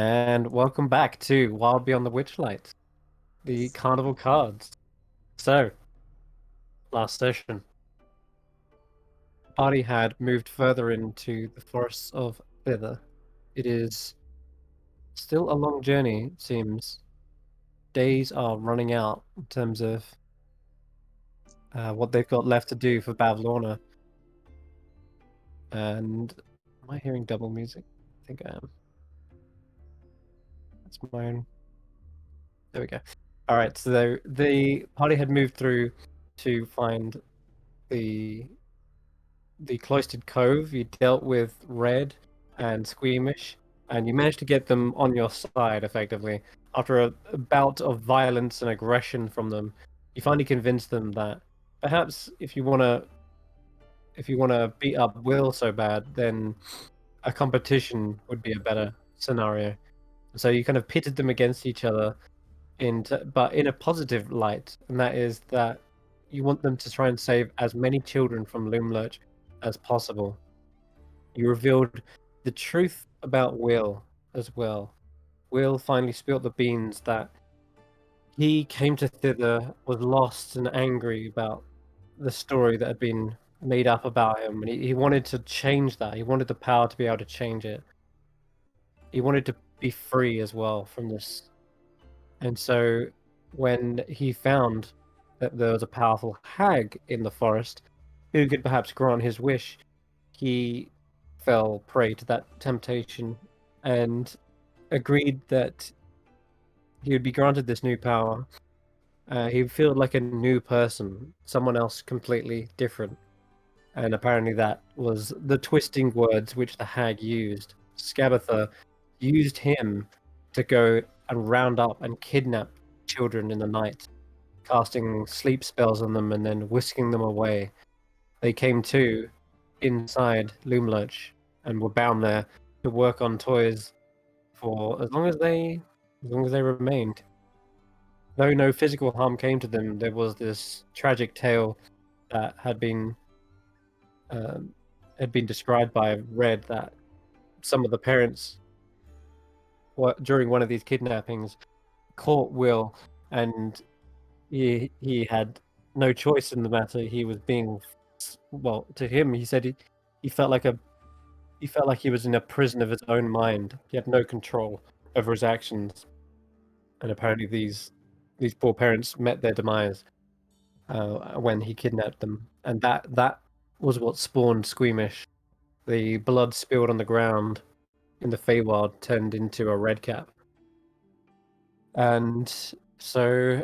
And welcome back to Wild Beyond the Witchlight, the Carnival cards. So, last session, the party had moved further into the forests of Thither. It is still a long journey, it seems. Days are running out in terms of what they've got left to do for Bavlorna. And am I hearing double music? I think I am. That's my own. There we go. All right, so the party had moved through to find the cloistered cove. You dealt with Red and Squeamish, and you managed to get them on your side effectively. After a bout of violence and aggression from them, you finally convinced them that perhaps if you wanna beat up Will so bad, then a competition would be a better scenario. So you kind of pitted them against each other, but in a positive light, and that is that you want them to try and save as many children from Loomlurch as possible. You revealed the truth about Will as well. Will finally spilled the beans that he came to Thither, was lost and angry about the story that had been made up about him, and he wanted to change that. He wanted the power to be able to change it. He wanted to be free as well from this. And so when he found that there was a powerful hag in the forest who could perhaps grant his wish, he fell prey to that temptation and agreed that he would be granted this new power. He would feel like a new person, someone else completely different. And apparently that was the twisting words which the hag used. Skabatha used him to go and round up and kidnap children in the night, casting sleep spells on them and then whisking them away. They came to inside Loomlurch and were bound there to work on toys for as long as they remained. Though no physical harm came to them, there was this tragic tale that um, had been described by Red that some of the parents during one of these kidnappings caught Will, and he had no choice in the matter. He was being, well, to him, he said he felt like he was in a prison of his own mind. He had no control over his actions, and apparently these poor parents met their demise when he kidnapped them, and that was what spawned Squeamish. The blood spilled on the ground in the Feywild turned into a redcap, and so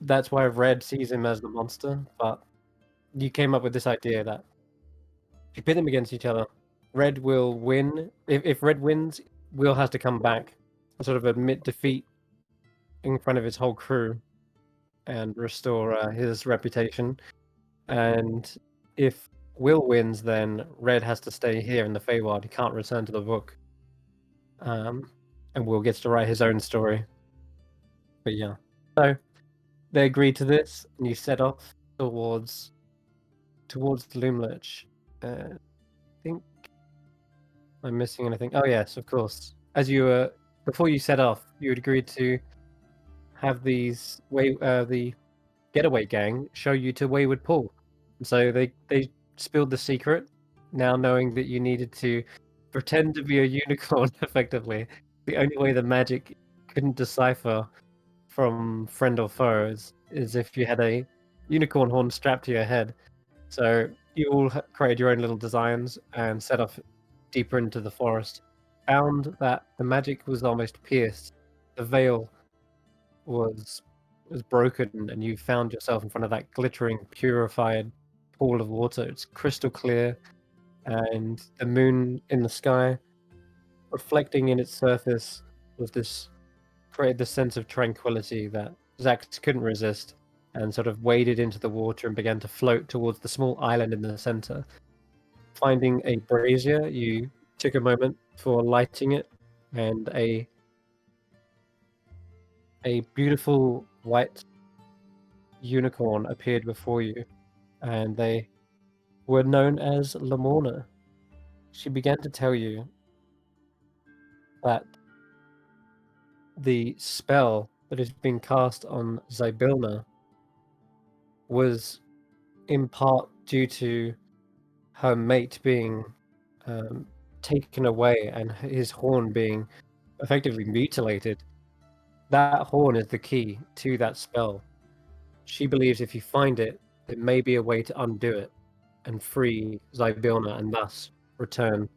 that's why Red sees him as the monster. But you came up with this idea that if you pit them against each other, Red will win. If Red wins, Will has to come back and sort of admit defeat in front of his whole crew and restore his reputation. And if Will wins, then Red has to stay here in the Feywild. He can't return to the book. And Will gets to write his own story. But yeah. So they agreed to this, and you set off towards the Loomlurch. I think I'm missing anything. Oh yes, of course. As you were before you set off, you had agreed to have the getaway gang show you to Wayward Pool. And so they spilled the secret, now knowing that you needed to pretend to be a unicorn effectively. The only way the magic couldn't decipher from friend or foe is if you had a unicorn horn strapped to your head. So you all created your own little designs and set off deeper into the forest. Found that the magic was almost pierced. The veil was broken, and you found yourself in front of that glittering, purified pool of water. It's crystal clear, and the moon in the sky, reflecting in its surface, was this created this sense of tranquility that Xaxx couldn't resist, and sort of waded into the water and began to float towards the small island in the center. Finding a brazier, you took a moment for lighting it, and a beautiful white unicorn appeared before you, and they were known as Lamorna. She began to tell you that the spell that has been cast on Zybilna was in part due to her mate being taken away and his horn being effectively mutilated. That horn is the key to that spell. She believes if you find it, there may be a way to undo it and free Zybilna and thus return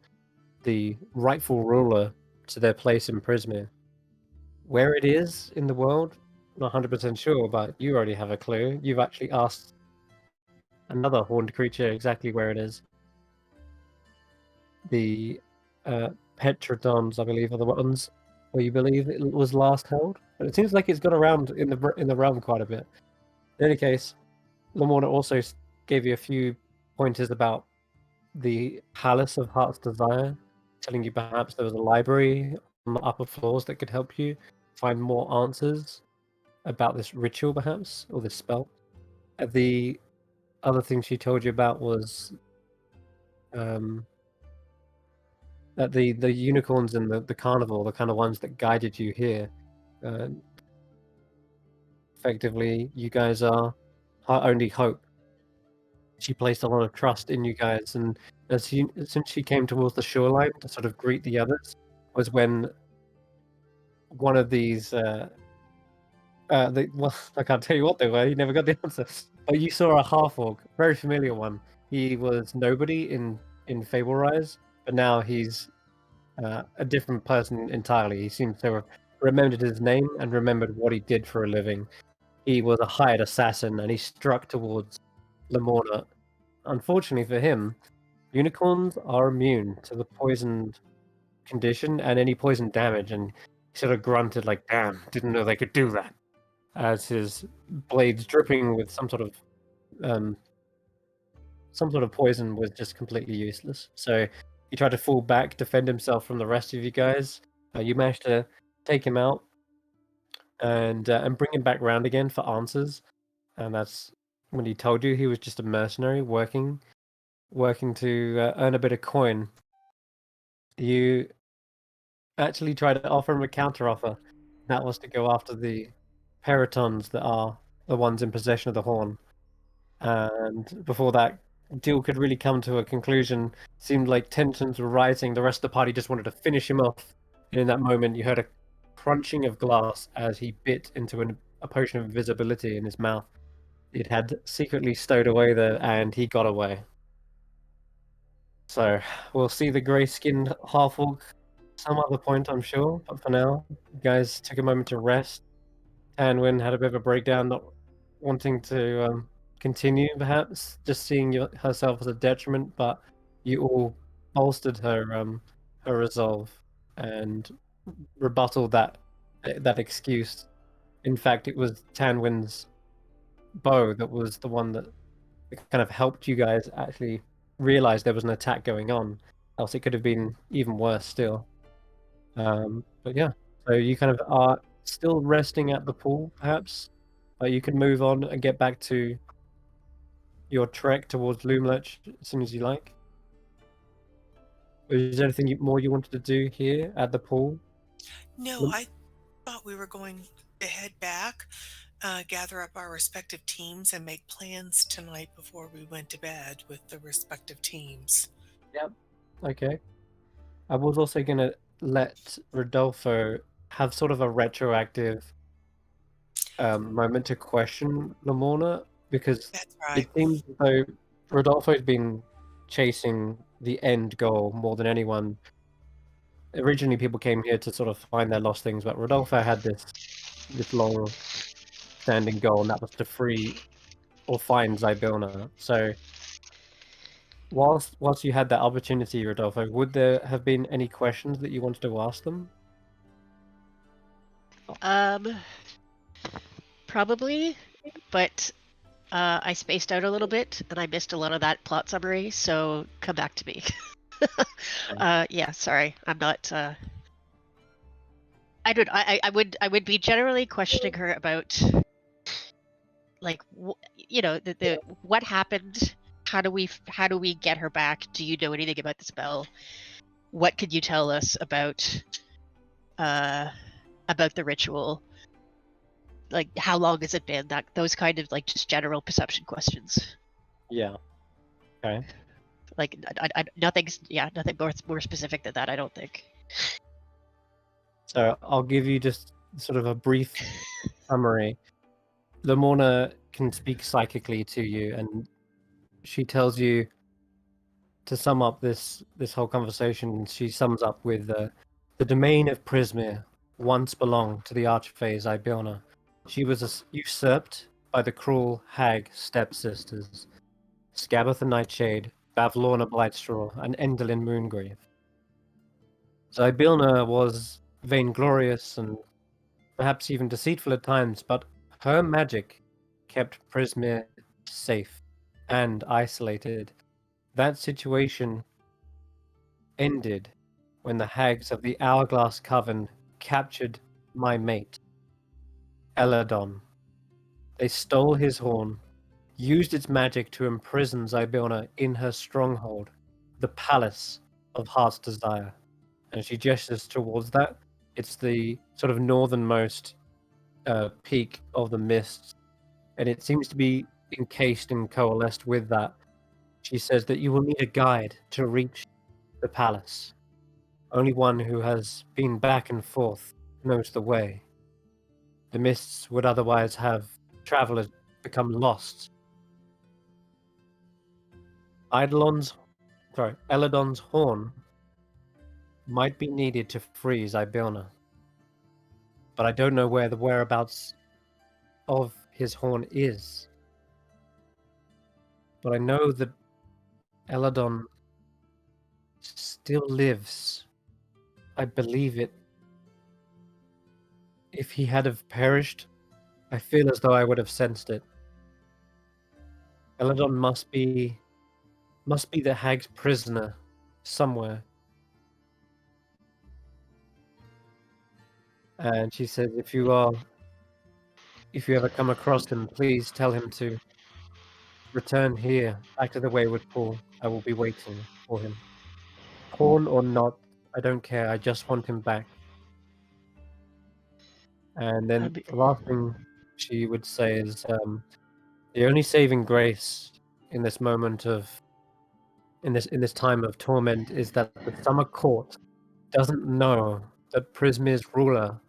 the rightful ruler to their place in Prismir. Where it is in the world, not 100% sure, but you already have a clue. You've actually asked another horned creature exactly where it is. The Petrodons, I believe, are the ones where you believe it was last held. But it seems like it's gone around in the realm quite a bit. In any case, Lamorna also gave you a few pointers about the Palace of Heart's Desire, telling you perhaps there was a library on the upper floors that could help you find more answers about this ritual, perhaps, or this spell. The other thing she told you about was that the unicorns and the carnival, the kind of ones that guided you here. Effectively, you guys are her only hope. She placed a lot of trust in you guys, and since she came towards the shoreline to sort of greet the others, was when one of these well, I can't tell you what they were. You never got the answer. But you saw a half-orc, very familiar one. He was nobody in Fable Rise, but now he's a different person entirely. He seems to have remembered his name and remembered what he did for a living. He was a hired assassin, and he struck towards Lamorna. Unfortunately for him, unicorns are immune to the poisoned condition and any poison damage, and he sort of grunted like, "Damn, didn't know they could do that," as his blades dripping with some sort of poison was just completely useless. So he tried to fall back, defend himself from the rest of you guys. You managed to take him out and bring him back round again for answers. And that's when he told you he was just a mercenary working to earn a bit of coin. You actually tried to offer him a counteroffer. That was to go after the Peritons that are the ones in possession of the horn. And before that deal could really come to a conclusion, seemed like tensions were rising. The rest of the party just wanted to finish him off. And in that moment, you heard a crunching of glass as he bit into a potion of invisibility in his mouth. It had secretly stowed away there, and he got away. So we'll see the grey-skinned half-orc some other point, I'm sure. But for now, you guys took a moment to rest. Tanwen had a bit of a breakdown, not wanting to continue, perhaps, just seeing herself as a detriment. But you all bolstered her resolve and rebutted that excuse. In fact, it was Tanwen's bow that was the one that kind of helped you guys actually realize there was an attack going on. Else it could have been even worse still. But yeah, so you kind of are still resting at the pool, perhaps. You can move on and get back to your trek towards Loomlurch as soon as you like. Is there anything more you wanted to do here at the pool? No, I thought we were going to head back, gather up our respective teams, and make plans tonight before we went to bed with the respective teams. Yep. Okay. I was also going to let Rodolfo have sort of a retroactive moment to question Lamorna, because That's right. it seems as though Rodolfo's been chasing the end goal more than anyone. Originally, people came here to sort of find their lost things, but Rodolfo had this long standing goal, and that was to free or find Zybilna. So whilst you had that opportunity, Rodolfo, would there have been any questions that you wanted to ask them? Probably, but I spaced out a little bit and I missed a lot of that plot summary, so come back to me. Yeah, sorry. I'm not I would be generally questioning her about, like, the what happened. How do we get her back? Do you know anything about the spell? What could you tell us about about the ritual. Like, how long has it been? Those kind of like just general perception questions. Yeah. Okay. Like, nothing more specific than that, I don't think. So I'll give you just sort of a brief summary. Lamorna can speak psychically to you, and she tells you to sum up this whole conversation. She sums up with the domain of Prismir once belonged to the archphase Ibiona. She was usurped by the cruel hag stepsisters, Scabbeth the Nightshade, Bavlorna Blightstraw, and Endelyn Moongrave. Zybilna was vainglorious and perhaps even deceitful at times, but her magic kept Prismir safe and isolated. That situation ended when the hags of the Hourglass Coven captured my mate, Eladon. They stole his horn, used its magic to imprison Zybilna in her stronghold, the Palace of Heart's Desire. And she gestures towards that. It's the sort of northernmost peak of the mists, and it seems to be encased and coalesced with that. She says that you will need a guide to reach the palace. Only one who has been back and forth knows the way. The mists would otherwise have travelers become lost. Eladon's horn might be needed to free Zybilna, but I don't know where the whereabouts of his horn is. But I know that Eladon still lives. I believe it. If he had have perished, I feel as though I would have sensed it. Eladon must be the hag's prisoner somewhere. And she says, if you ever come across him, please tell him to return here, back to the Wayward Pool. I will be waiting for him. Horn or not, I don't care. I just want him back. And then the last thing she would say is, the only saving grace in this moment of in this time of torment is that the Summer Court doesn't know that Prismir's ruler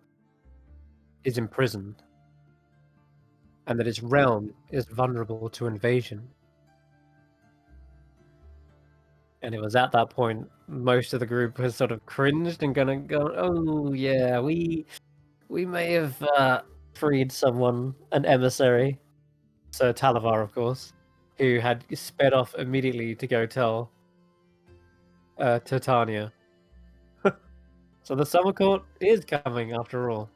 is imprisoned, and that its realm is vulnerable to invasion. And it was at that point most of the group has sort of cringed and gone, oh yeah, we may have freed someone, an emissary, Sir Talavar, of course, who had sped off immediately to go tell Titania. So the Summer Court is coming after all.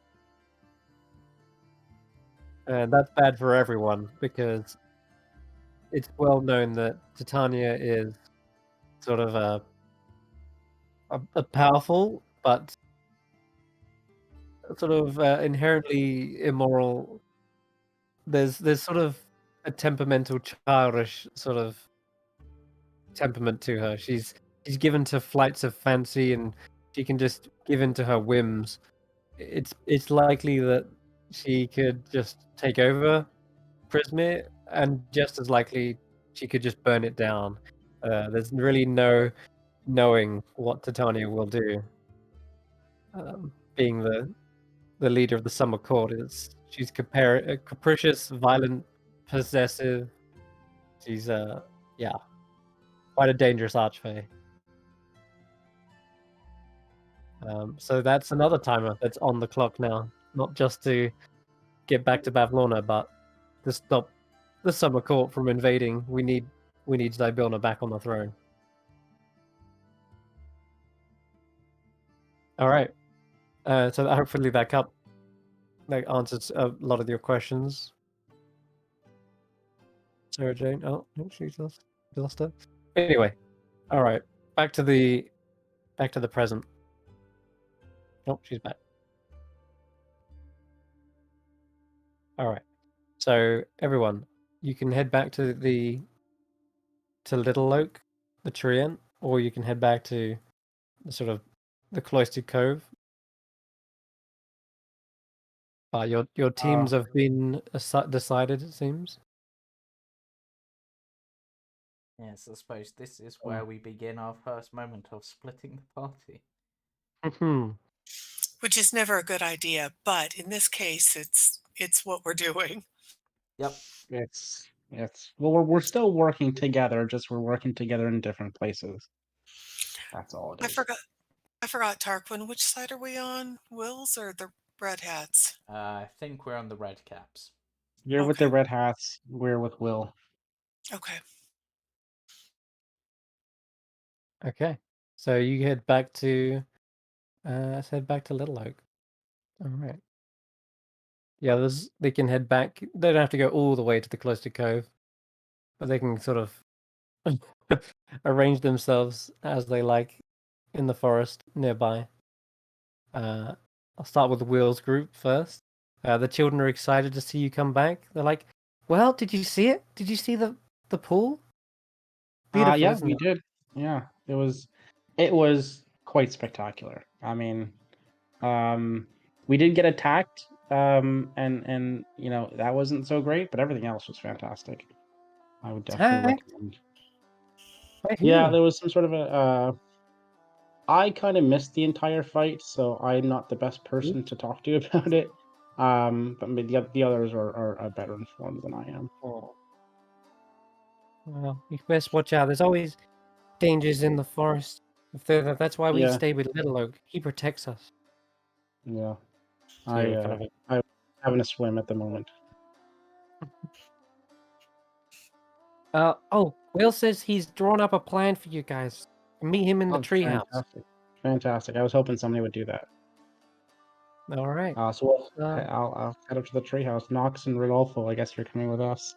And that's bad for everyone, because it's well known that Titania is sort of a powerful but sort of inherently immoral. There's sort of a temperamental, childish sort of temperament to her. She's given to flights of fancy, and she can just give in to her whims. It's likely that she could just take over Prismir, and just as likely she could just burn it down. There's really no knowing what Titania will do. Being the leader of the Summer Court, she's capricious, violent, possessive. She's yeah, quite a dangerous archfey. So that's another timer that's on the clock now, not just to get back to Bavlorna, but to stop the Summer Court from invading. We need Zybilna back on the throne. All right. So hopefully that answers a lot of your questions. Sarah Jane. Oh, no, she's lost her. Anyway, all right. Back to the present. Oh, she's back. All right. So everyone, you can head back to Little Oak, the Trient, or you can head back to the Cloistered Cove. But your teams have been decided, it seems. Yes, I suppose this is where we begin our first moment of splitting the party. Which is never a good idea, but in this case, it's what we're doing. Yep. It's well, we're still working together, just we're working together in different places. That's all it I is. forgot, Tarquin. Which side are we on? Will's or the Red Hats? I think we're on the red caps. You're with the Okay. Red Hats. We're with Will. Okay. Okay. So you head back to let's head back to Little Oak. All right. The others, they can head back. They don't have to go all the way to the Cloister Cove, but they can sort of arrange themselves as they like in the forest nearby. I'll start with Will's group first. The children are excited to see you come back. They're like, "Well, did you see it? Did you see the pool? Beautiful, Yeah, isn't we it?" did. Yeah, it was quite spectacular. I mean, we did get attacked, and you know that wasn't so great, but everything else was fantastic. I would definitely Attacked? recommend. By Yeah, who? there was some sort of a. I kind of missed the entire fight, so I'm not the best person to talk to about it. But maybe the others are better informed than I am. Oh. Well, you best watch out. There's always dangers in the forest. That's why we Yeah, stay with Little Oak. He protects us. yeah. So you're kind of I'm having a swim at the moment. Oh, Will says he's drawn up a plan for you guys. Meet him in the Oh, treehouse. fantastic, fantastic! I was hoping somebody would do that. All right. So Uh, I'll head up to the treehouse. Knox and Rodolfo, I guess you're coming with us.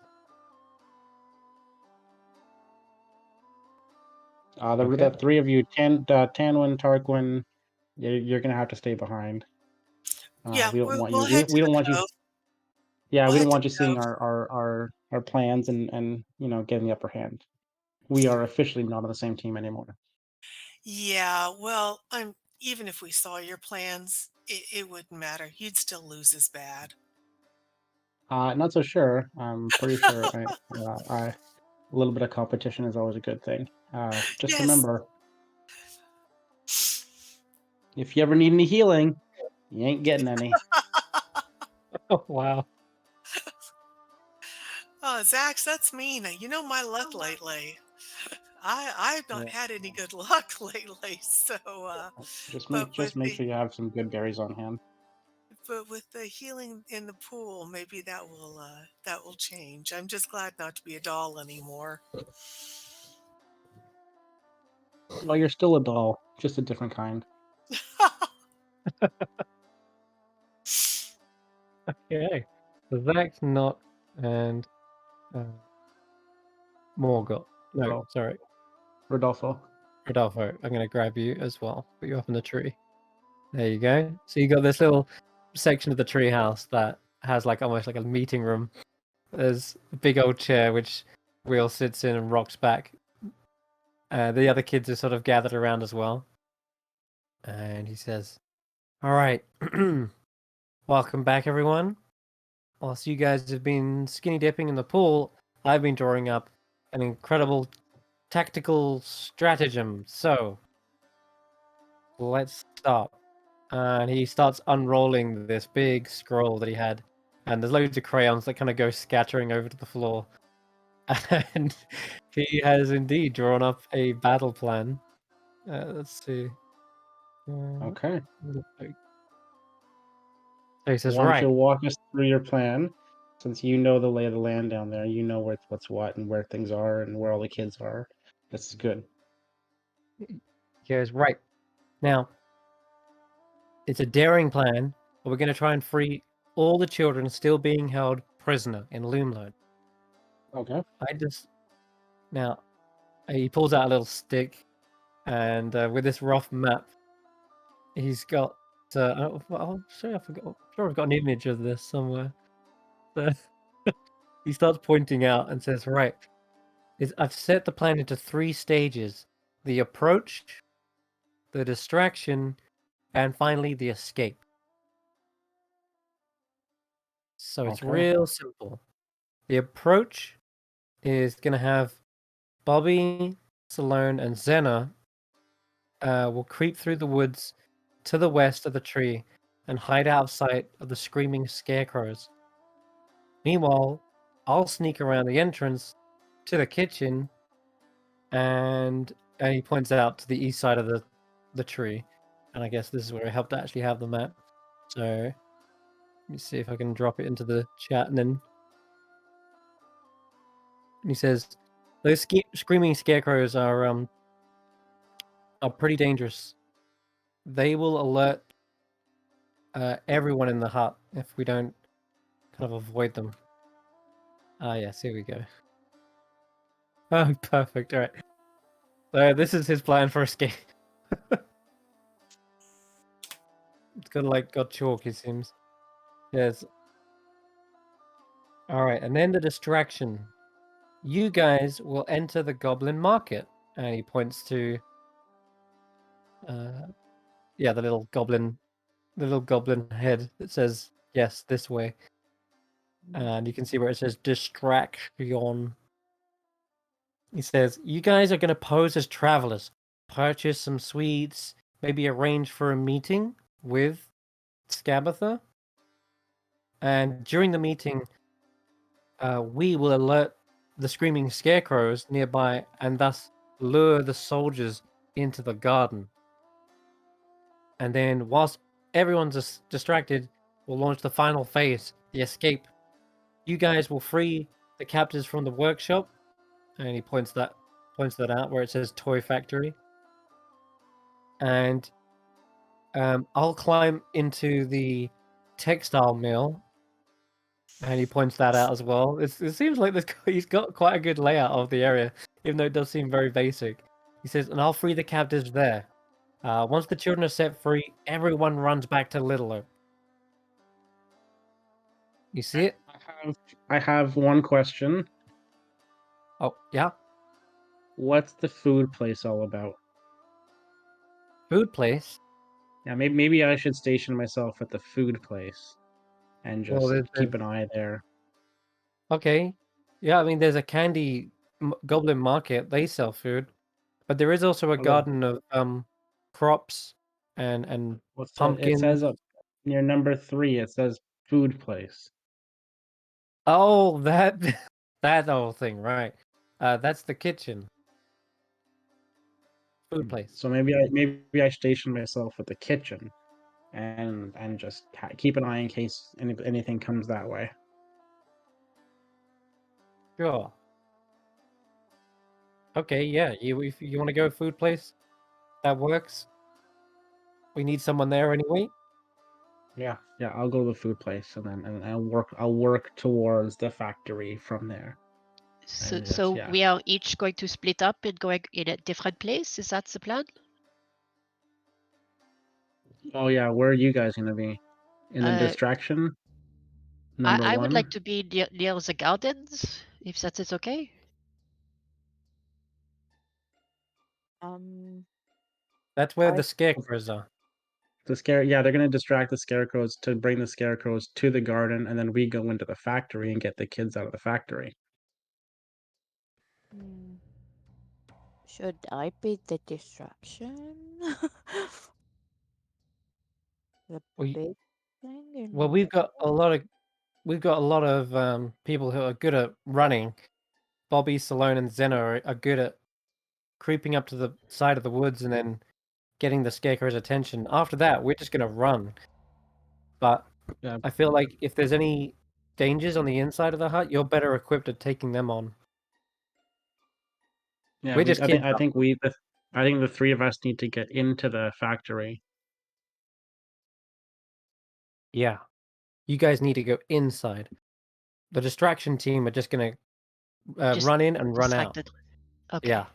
The Okay. three of you, Tanwen, Tarquin, you're gonna have to stay behind. Yeah, We don't want we'll you. head to We the don't want you. cove. Yeah, We'll we head don't to want you the seeing cove. our plans and you know getting the upper hand. We are officially not on the same team anymore. Yeah, well, even if we saw your plans, it wouldn't matter. You'd still lose as bad. Not so sure. I'm pretty sure. A little bit of competition is always a good thing. Just Yes. remember, if you ever need any healing, you ain't getting any. Oh, wow. Oh, Xaxx, that's mean. You know my luck lately. I've not Yeah. had any good luck lately. So, but Just make sure you have some good berries on hand. with the healing in the pool, maybe that will change. I'm just glad not to be a doll anymore. Well, you're still a doll, just a different kind. Okay. So Xaxx, Not, and Morgott. No, Oh. sorry. Rodolfo. Rodolfo. I'm going to grab you as well. Put you up in the tree. There you go. So you got this little section of the tree house that has like almost like a meeting room. There's a big old chair which Will sits in and rocks back. The other kids are sort of gathered around as well. And he says, "All right. Welcome back, everyone. Whilst you guys have been skinny dipping in the pool, I've been drawing up an incredible tactical stratagem. So, let's start." And he starts unrolling this big scroll that he had. And there's loads of crayons that kind of go scattering over to the floor. And he has indeed drawn up a battle plan. Let's see. Okay. So he says, Why don't right. you walk us through your plan? Since you know the lay of the land down there, you know what's what and where things are and where all the kids are. This is good. He goes, right. Now, it's a daring plan, but we're going to try and free all the children still being held prisoner in Loomlurch. Okay. Now, he pulls out a little stick, and with this rough map, he's got. Sorry, I forgot. I'm sure I've got an image of this somewhere. So, he starts pointing out and says, right, I've set the plan into 3 stages: the approach, the distraction, and finally the escape. So it's Okay. real simple. The approach is going to have Bobby, Salone, and Xena will creep through the woods to the west of the tree and hide out of sight of the screaming scarecrows. Meanwhile, I'll sneak around the entrance to the kitchen, and he points out to the east side of the tree. And I guess this is where I helped actually have the map. So let me see if I can drop it into the chat, and then he says those screaming scarecrows are pretty dangerous. They will alert everyone in the hut if we don't kind of avoid them. Ah, yes, here we go. Oh, perfect. All right. So this is his plan for escape. It's kind of like got chalk, it seems. Yes. All right, and then the distraction. You guys will enter the goblin market, and he points to, yeah, the little goblin head that says yes, this way, and you can see where it says distraction. He says, you guys are going to pose as travelers, purchase some sweets, maybe arrange for a meeting with Scabatha. And during the meeting, we will alert the screaming scarecrows nearby and thus lure the soldiers into the garden. And then, whilst everyone's distracted, we'll launch the final phase, the escape. You guys will free the captives from the workshop, and he points that out where it says Toy Factory. And I'll climb into the textile mill, and he points that out as well. It seems like he's got quite a good layout of the area, even though it does seem very basic. He says, and I'll free the captives there. Once the children are set free, everyone runs back to Little Oak. You see it? I have one question. Oh, yeah? What's the food place all about? Food place? Yeah, maybe I should station myself at the food place and Well, just keep an eye there. Okay. Yeah, I mean, there's a candy goblin market. They sell food. But there is also a Okay. garden of crops and What's that? It pumpkins. says up near number 3, it says food place. Oh, that that whole thing, right? That's the kitchen. Food place. So maybe I station myself at the kitchen and just keep an eye in case anything comes that way. Sure. Okay, yeah. If you want to go food place, that works. We need someone there anyway. Yeah, I'll go to the food place and then I'll work towards the factory from there. So, And just, so yeah. we are each going to split up and go in a different place. Is that the plan? Oh yeah, where are you guys gonna be? In the Uh, distraction? Number I 1? would like to be near the gardens, if that is okay. That's where I- the scarecrows are. Yeah, they're gonna distract the scarecrows to bring the scarecrows to the garden, and then we go into the factory and get the kids out of the factory. Should I be the distraction? The Well, big thing? In well, we've got the- a lot of people who are good at running. Bobby, Salone, and Zeno are good at creeping up to the side of the woods and then getting the scarecrow's attention. After that, we're just gonna run. But Yeah. I feel like if there's any dangers on the inside of the hut, you're better equipped at taking them on. Yeah, We're just kids. I think the 3 of us need to get into the factory. Yeah. You guys need to go inside. The distraction team are just gonna Just run in and run out. distracted. Okay. Yeah.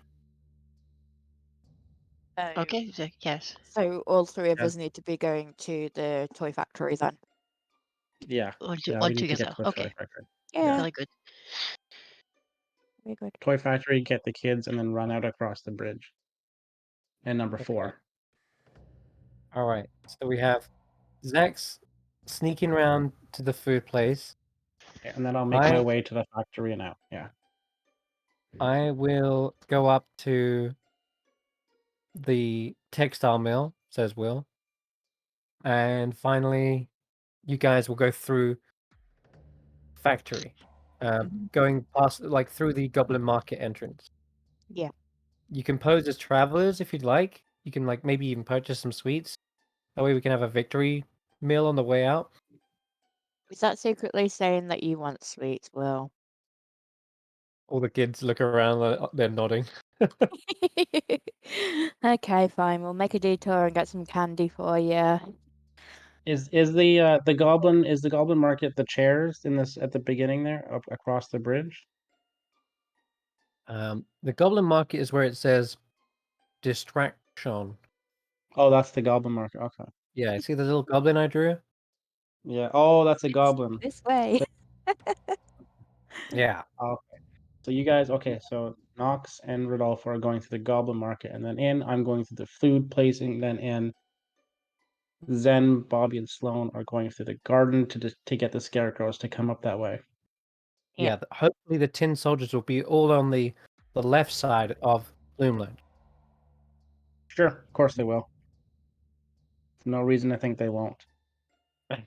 Okay. So, yes. So all 3 of Yeah. us need to be going to the toy factory then. Yeah. All, Yeah, all we need to get together. to the Okay. toy factory. Yeah, Very good. very good. Toy factory, get the kids, and then run out across the bridge. And number 4. All right. So we have Xaxx sneaking around to the food place. And then I'll make my way to the factory and out. Yeah. I will go up to the textile mill, says Will. And finally, you guys will go through factory, going past, like, through the Goblin Market entrance. Yeah. You can pose as travelers if you'd like. You can, like, maybe even purchase some sweets. That way we can have a victory meal on the way out. Is that secretly saying that you want sweets, Will? All the kids look around, they're nodding. Okay, fine. We'll make a detour and get some candy for you. Is the goblin market the chairs in this at the beginning there up across the bridge? The Goblin Market is where it says distraction. Oh, that's the goblin market. Okay. Yeah, see the little goblin I drew? Yeah. Oh, that's a goblin. This way. Yeah. Okay. So you guys, okay, so Nox and Rodolfo are going to the goblin market, and then I'm going to the food placing, then Zen, Bobby, and Sloan are going through the garden to get the scarecrows to come up that way. Yeah, hopefully the tin soldiers will be all on the left side of Loomlurch. Sure, of course they will. No reason to think they won't. All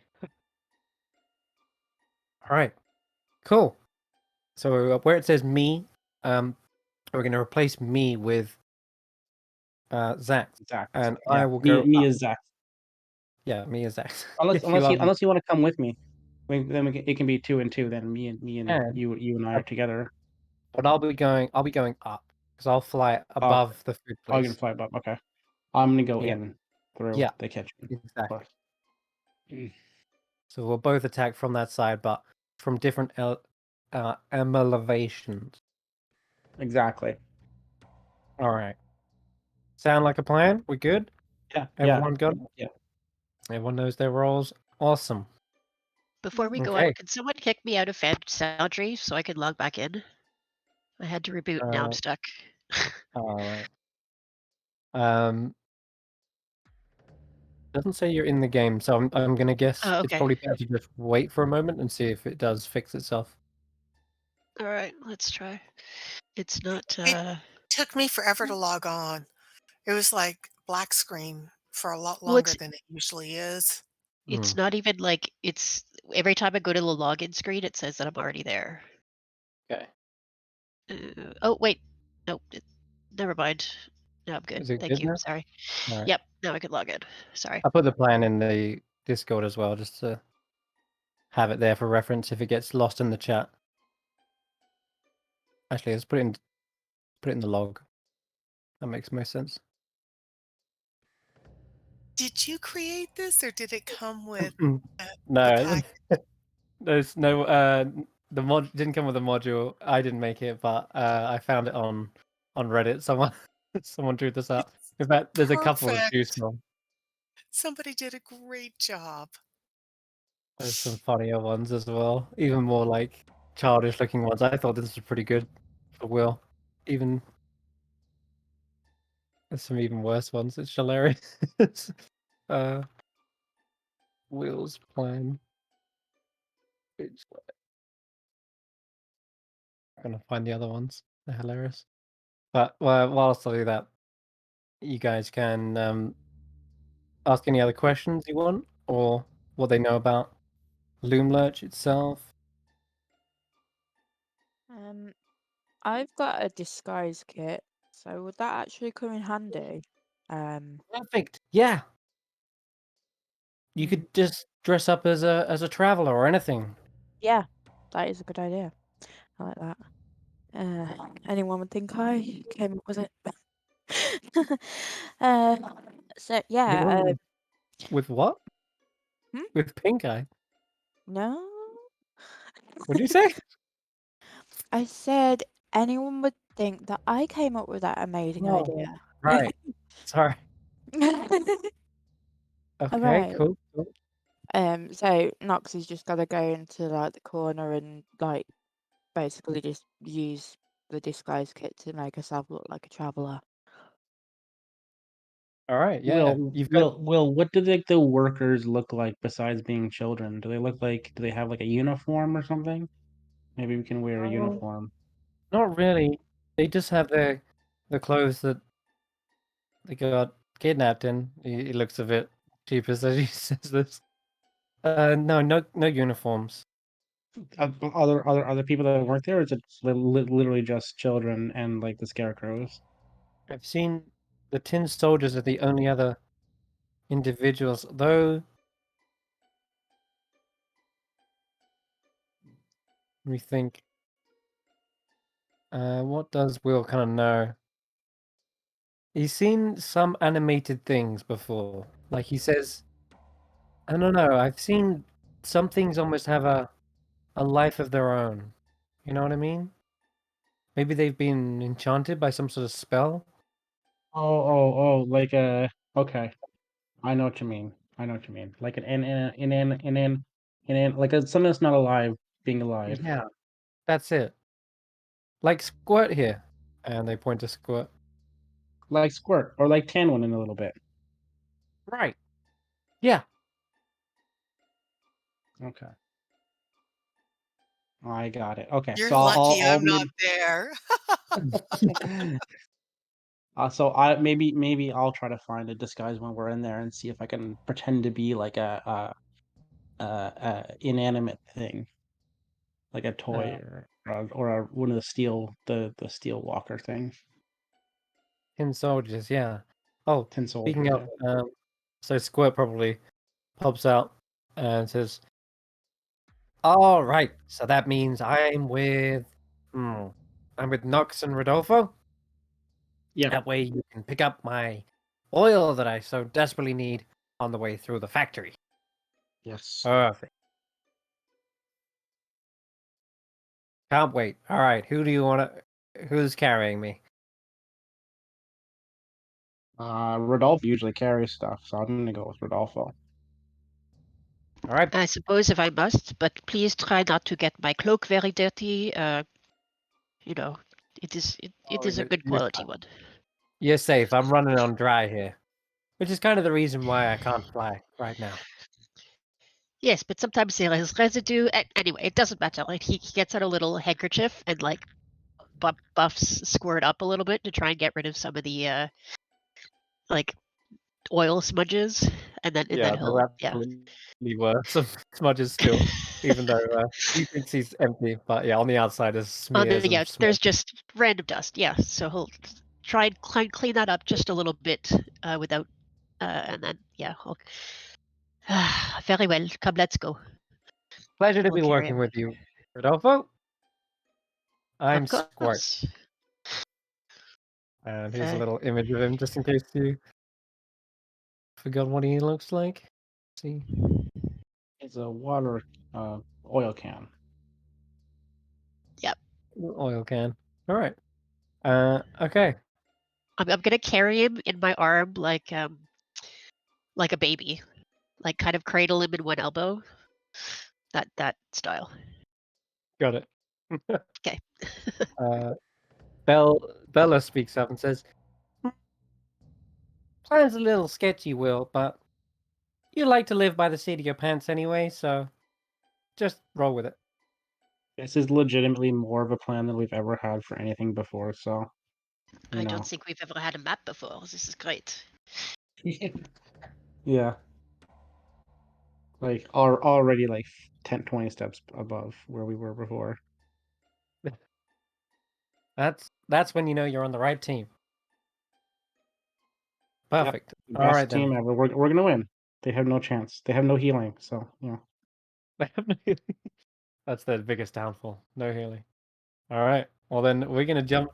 right, cool. So where it says me, we're going to replace me with Xaxx, Xaxx. and Yeah, I will go. me is Xaxx. Yeah, me is Xaxx. Unless you want to come with me, it can be 2 and 2. Then me and And you and I are together. but I'll be going up because I'll fly above the food Oh, you're gonna place. fly above. Okay, I'm gonna go Yeah. in through Yeah, the kitchen. Of exactly. course. So we'll both attack from that side, but from different elevations. Exactly. All right. Sound like a plan? We good? Yeah. Everyone good? Yeah. Everyone knows their roles. Awesome. Before we go Okay. on, could someone kick me out of Foundry so I could log back in? I had to reboot. Now I'm stuck. All right. Doesn't say you're in the game, so I'm gonna guess Oh, it's okay. probably better to just wait for a moment and see if it does fix itself. All right, let's try. It's not. Took me forever to log on. It was like black screen for a lot Well, longer than it usually is. It's not even like it's every time I go to the login screen, it says that I'm already there. Okay. Oh wait, no, never mind. No, I'm good. Is it Thank good you. now? Sorry. All right. Yep, now I can log in. Sorry. I put the plan in the Discord as well, just to have it there for reference if it gets lost in the chat. Actually, let's put it in the log. That makes most sense. Did you create this, or did it come with No, the pack? there's no. The mod didn't come with a module. I didn't make it, but I found it on Reddit. Someone drew this up. In fact, there's a couple of juice Perfect. from. Somebody did a great job. There's some funnier ones as well, even more like childish looking ones. I thought this was pretty good for Will. Even there's some even worse ones. It's hilarious. Will's plan. I'm gonna find the other ones. They're hilarious. But whilst I do that, you guys can ask any other questions you want, or what they know about Loomlurch itself. I've got a disguise kit, so would that actually come in handy? Perfect. Yeah. You could just dress up as a traveler or anything. Yeah, that is a good idea. I like that. Anyone would think I came up with it. So yeah, Anyone with what? Hmm? With pink eye? no, What did you say? I said anyone would think that I came up with that amazing Oh, idea. right. Sorry. Okay, Alright. cool. So Nox has just got to go into like the corner and like basically just use the disguise kit to make herself look like a traveler. All right, yeah. You've got Will, what do the workers look like besides being children? Do they have like a uniform or something? Maybe we can wear a oh, uniform. not really. They just have the clothes that they got kidnapped in. He looks a bit cheapest as he says this. No uniforms. Other people that work there, or is it literally just children and like the scarecrows? I've seen the tin soldiers are the only other individuals, though. Let me think. What does Will kind of know? He's seen some animated things before. Like he says, I don't know. I've seen some things almost have a life of their own. You know what I mean? Maybe they've been enchanted by some sort of spell. Oh, like okay. I know what you mean. I know what you mean. Like like something that's not alive being alive. Yeah, that's it. Like Squirt here. And they point to Squirt. Like Squirt or like Tanwen in a little bit. Right. Yeah. Okay. I got it. Okay. You're So lucky I'll I'm not there. so maybe I'll try to find a disguise when we're in there and see if I can pretend to be like a inanimate thing, like a toy Uh, or one of the steel walker thing. Tin soldiers, yeah. Oh, Tin speaking soldiers, of, yeah. so Squirt probably pops out and says, "All right, so that means I'm with Nox and Rodolfo. Yep. That way you can pick up my oil that I so desperately need on the way through the factory." Yes. Perfect. Can't wait. All right, who's carrying me? Rodolfo usually carries stuff, so I'm gonna go with Rodolfo. All right, I suppose if I must, but please try not to get my cloak very dirty. You know, it is a good quality one. you're safe. I'm running on dry here, which is kind of the reason why I can't fly right now. Yes, but sometimes there is residue. Anyway, it doesn't matter. Like he gets out a little handkerchief and like buffs Squirt up a little bit to try and get rid of some of the like oil smudges, and then Yeah, he'll there's absolutely were some smudges still, even though he thinks he's empty. But yeah, on the outside is smears of smudge. there's just random dust. Yeah, so he'll try and clean that up just a little bit without and then yeah. Very well. Come, let's go. Pleasure to We'll be carry working him. with you, Rodolfo. I'm Of Squirt. course. And here's a Uh, little image of him, just in case you forgot what he looks like. See, It's a water oil can. Yep. oil can. All right. Okay. I'm gonna carry him in my arm like a baby, like kind of cradle him in one elbow. That style. Got it. Okay. uh, Bella speaks up and says, "Hmm, plan's a little sketchy, Will, but you like to live by the seat of your pants anyway, so just roll with it." This is legitimately more of a plan than we've ever had for anything before, so you I don't know. think we've ever had a map before. This is great. Yeah. Like already like 10, 20 steps above where we were before. That's when you know you're on the right team. Yep. Perfect. All right Best then. team ever. We're gonna win. They have no chance. They have no healing, so yeah. That's their biggest downfall. No healing. All right. Well then we're gonna jump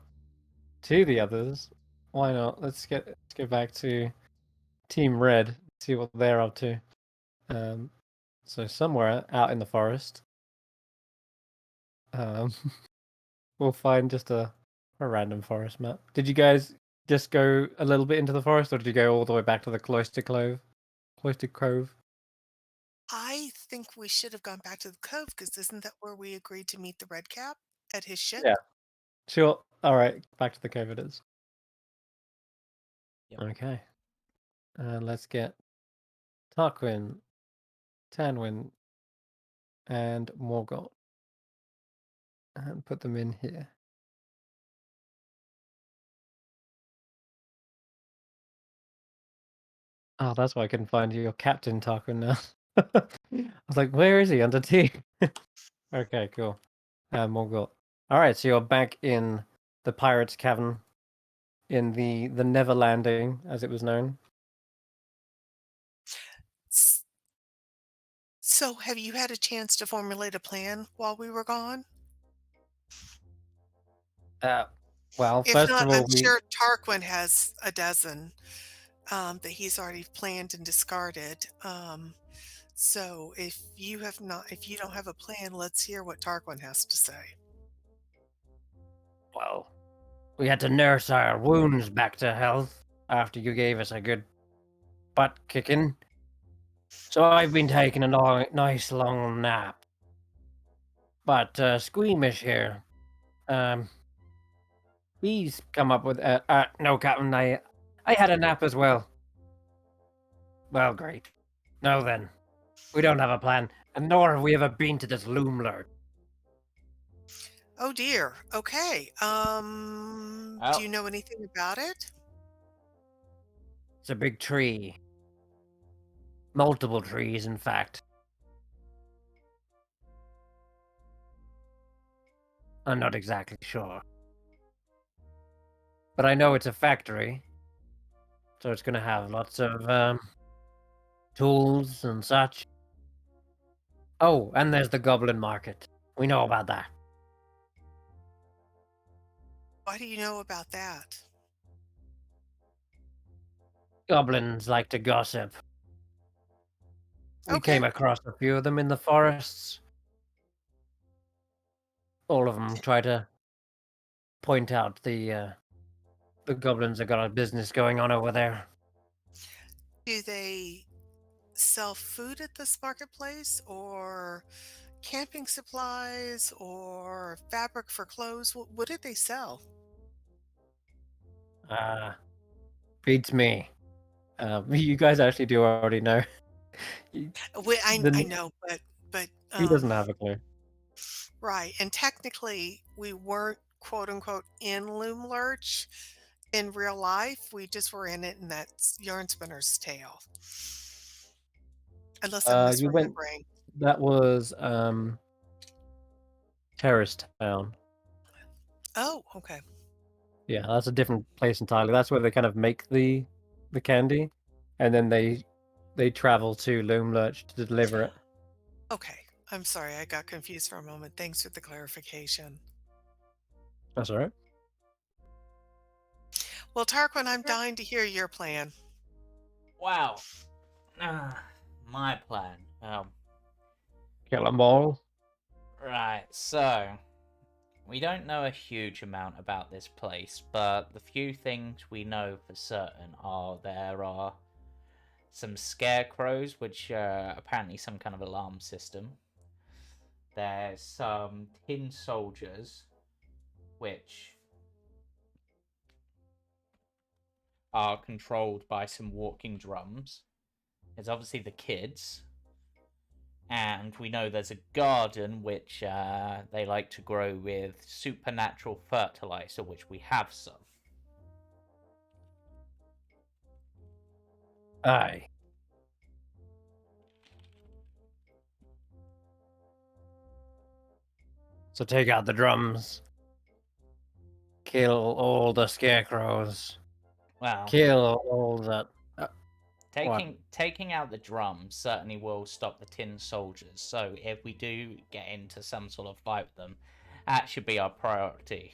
to the others. Why not? Let's get back to Team Red. See what they're up to. So somewhere out in the forest, um, we'll find just a random forest map. Did you guys just go a little bit into the forest, or did you go all the way back to the Cloister Clove? Cloister Cove. I think we should have gone back to the cove because isn't that where we agreed to meet the red cap at his ship? Yeah. Sure. All right. Back to the cove it is. Yep. Okay. Let's get Tarquin, Tanwen, and Morgoth, and put them in here. Oh, that's why I couldn't find your captain, Tarquin, now. I was like, where is he? Under T. Okay, cool. Morgoth. All right, so you're back in the Pirates' Cavern, in the Never Landing, as it was known. So, have you had a chance to formulate a plan while we were gone? Well, If first not, of I'm all, sure Tarquin has a dozen that he's already planned and discarded. So if you have not, if you don't have a plan, let's hear what Tarquin has to say. well, we had to nurse our wounds back to health after you gave us a good butt kicking. So I've been taking a nice long nap. But Squeamish here, he's come up with no, Captain, I had a nap as well. Well, great. Now then, we don't have a plan, and nor have we ever been to this Loomlurch. Oh dear. Okay. Do you know anything about it? It's a big tree. Multiple trees, in fact. I'm not exactly sure. But I know it's a factory. So it's gonna have lots of tools and such. Oh, and there's the Goblin Market. We know about that. Why do you know about that? Goblins like to gossip. We Okay. came across a few of them in the forests. All of them try to point out the goblins that got a business going on over there. Do they sell food at this marketplace or camping supplies or fabric for clothes? What did they sell? Beats me. You guys actually do already know. I know, but He doesn't have a clue. right. And technically, we weren't quote unquote in Loomlurch in real life. We just were in it, and that's Yarn Spinner's tale. Unless I'm You went. misremembering. That was Terrace Town. Oh, okay. Yeah, that's a different place entirely. That's where they kind of make the candy, and then they travel to Loomlurch to deliver it. Okay. I'm sorry, I got confused for a moment. Thanks for the clarification. That's all right. Well, Tarquin, I'm dying to hear your plan. Wow. My plan. Kill them all. Right, so we don't know a huge amount about this place, but the few things we know for certain are there are some scarecrows, which are apparently some kind of alarm system. There's some tin soldiers, which are controlled by some walking drums. There's obviously the kids. And we know there's a garden which they like to grow with supernatural fertilizer, which we have some. Aye. So take out the drums. Kill all the scarecrows. Well, Kill all the. taking out the drums certainly will stop the tin soldiers. So if we do get into some sort of fight with them, that should be our priority.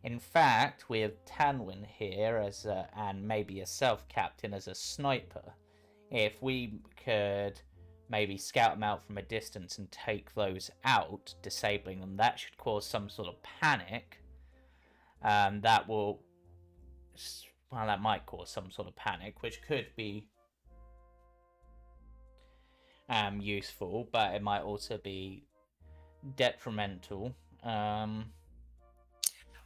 In fact, with Tanwen here as and maybe yourself, Captain, as a sniper, if we could maybe scout them out from a distance and take those out, disabling them, that should cause some sort of panic. That will, well, that might cause some sort of panic, which could be useful, but it might also be detrimental.